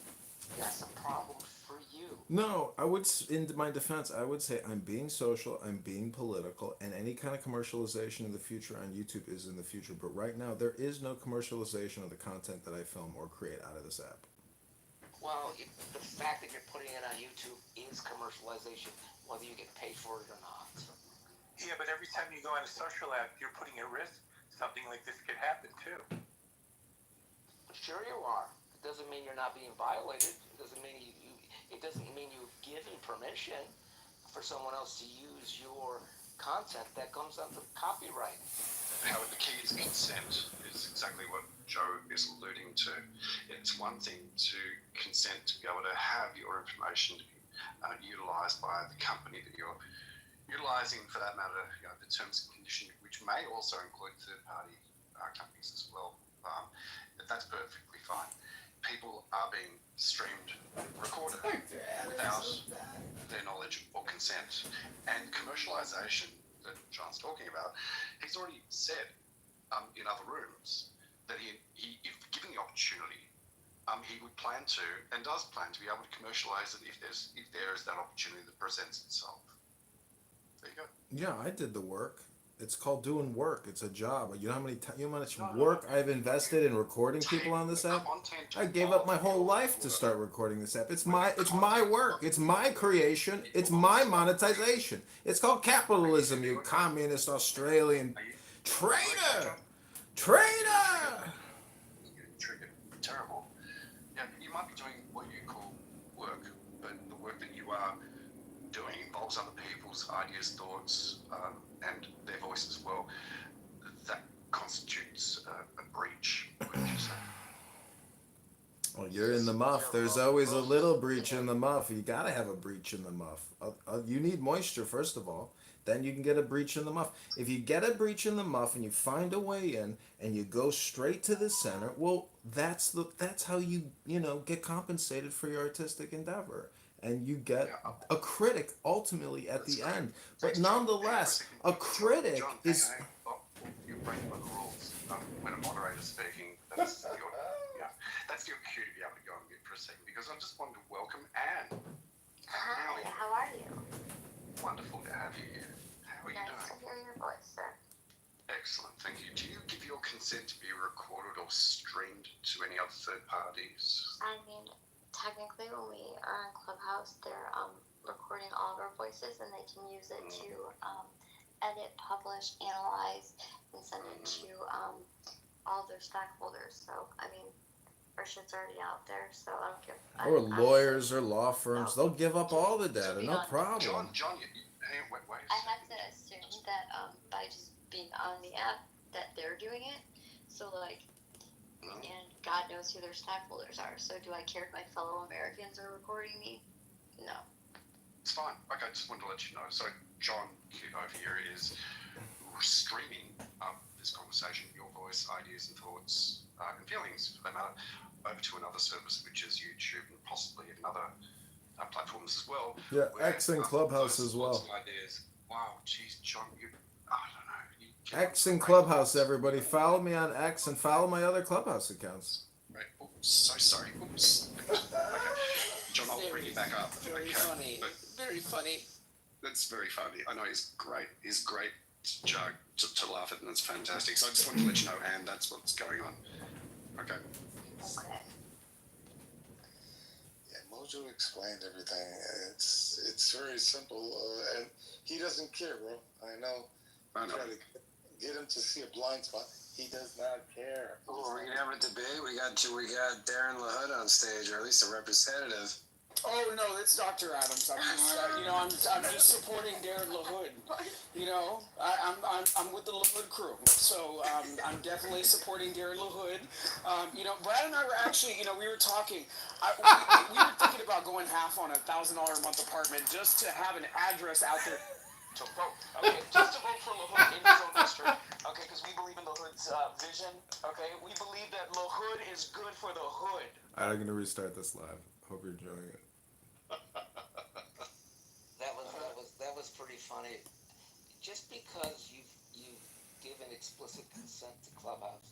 that's a problem for you. No, in my defense, I would say I'm being social, I'm being political, and any kind of commercialization in the future on YouTube is in the future. But right now, there is no commercialization of the content that I film or create out of this app. Well, the fact that you're putting it on YouTube is commercialization, whether you get paid for it or not. Yeah, but every time you go on a social app, you're putting at risk something like this could happen too. Sure you are. It doesn't mean you're not being violated. It doesn't mean it doesn't mean you've given permission for someone else to use your content that comes under copyright. Howard, the key is consent, is exactly what Joe is alluding to. It's one thing to consent to be able to have your information to be utilised by the company that you're utilising, for that matter, the terms and conditions, which may also include third-party companies as well. That's perfectly fine. People are being streamed, recorded without their knowledge or consent. And commercialisation that John's talking about, he's already said in other rooms that he if given the opportunity, he would plan to and does plan to be able to commercialise it if there is that opportunity that presents itself. There you go. Yeah, I did the work. It's called doing work. It's a job. You know how you know how much work I've invested in recording people on this app? I gave up my whole life to start recording this app. It's my work. It's my creation. It's my monetization. It's called capitalism, you communist Australian traitor. Traitor. Triggered. Terrible. Yeah, you might be doing what you call work, but the work that you are doing involves other people's ideas, thoughts, and their voice as well. That constitutes a breach, wouldn't you say? Well, you're in the muff. There's always a little breach in the muff. You gotta have a breach in the muff. You need moisture first of all. Then you can get a breach in the muff. If you get a breach in the muff and you find a way in and you go straight to the center, well, that's how you get compensated for your artistic endeavor, and you get a critic ultimately at the end. But nonetheless, a critic is. You're breaking the rules. When a moderator's speaking, that's your cue to be able to go on mute for a second, because I just wanted to welcome Anne. Hi, how are you? Wonderful to have you here. How are you doing? Nice to hear your voice, sir. Excellent, thank you. Do you give your consent to be recorded or streamed to any other third parties? I mean, technically when we are in Clubhouse, they're recording all of our voices and they can use it to edit, publish, analyze, and send it to all their stakeholders. So, I mean, our shit's already out there, so I don't give. Or lawyers or law firms, they'll give up all the data, no problem. John, wait I have to assume that by just being on the app that they're doing it. So like, and God knows who their stakeholders are. So do I care if my fellow Americans are recording me? No. It's fine. Okay, just wanted to let you know. So John Kitover here is streaming this conversation, your voice, ideas and thoughts and feelings, for that matter, over to another service, which is YouTube and possibly another platforms as well. Yeah, X and Clubhouse as well. Ideas. Wow, geez, John, I don't know. X and Clubhouse, everybody. Follow me on X and follow my other Clubhouse accounts. Right. Oops, so sorry. Oops. Okay. John, I'll bring you back up. Very funny. Very funny. That's very funny. I know he's great. He's great joke to laugh at, and it's fantastic. So I just wanted to let you know, Anne, that's what's going on. Okay. Okay. Yeah, Mojo explained everything. It's very simple, and he doesn't care, bro. I know. I know. Try to get him to see a blind spot. He does not care. Oh, we're gonna have a debate. We got Darren LaHood on stage, or at least a representative. Oh no, it's Dr. Adams. I'm just supporting Darren LaHood. You know, I'm with the LaHood crew, so I'm definitely supporting Darren LaHood. You know, Brad and I were actually, we were talking. We were thinking about going half on $1,000 a month apartment just to have an address out there to vote. Okay, just to vote for LaHood in his own district. Okay, because we believe in LaHood's vision. Okay, we believe that LaHood is good for the hood. I'm gonna restart this live. Hope you're enjoying it. That was pretty funny. Just because you've given explicit consent to Clubhouse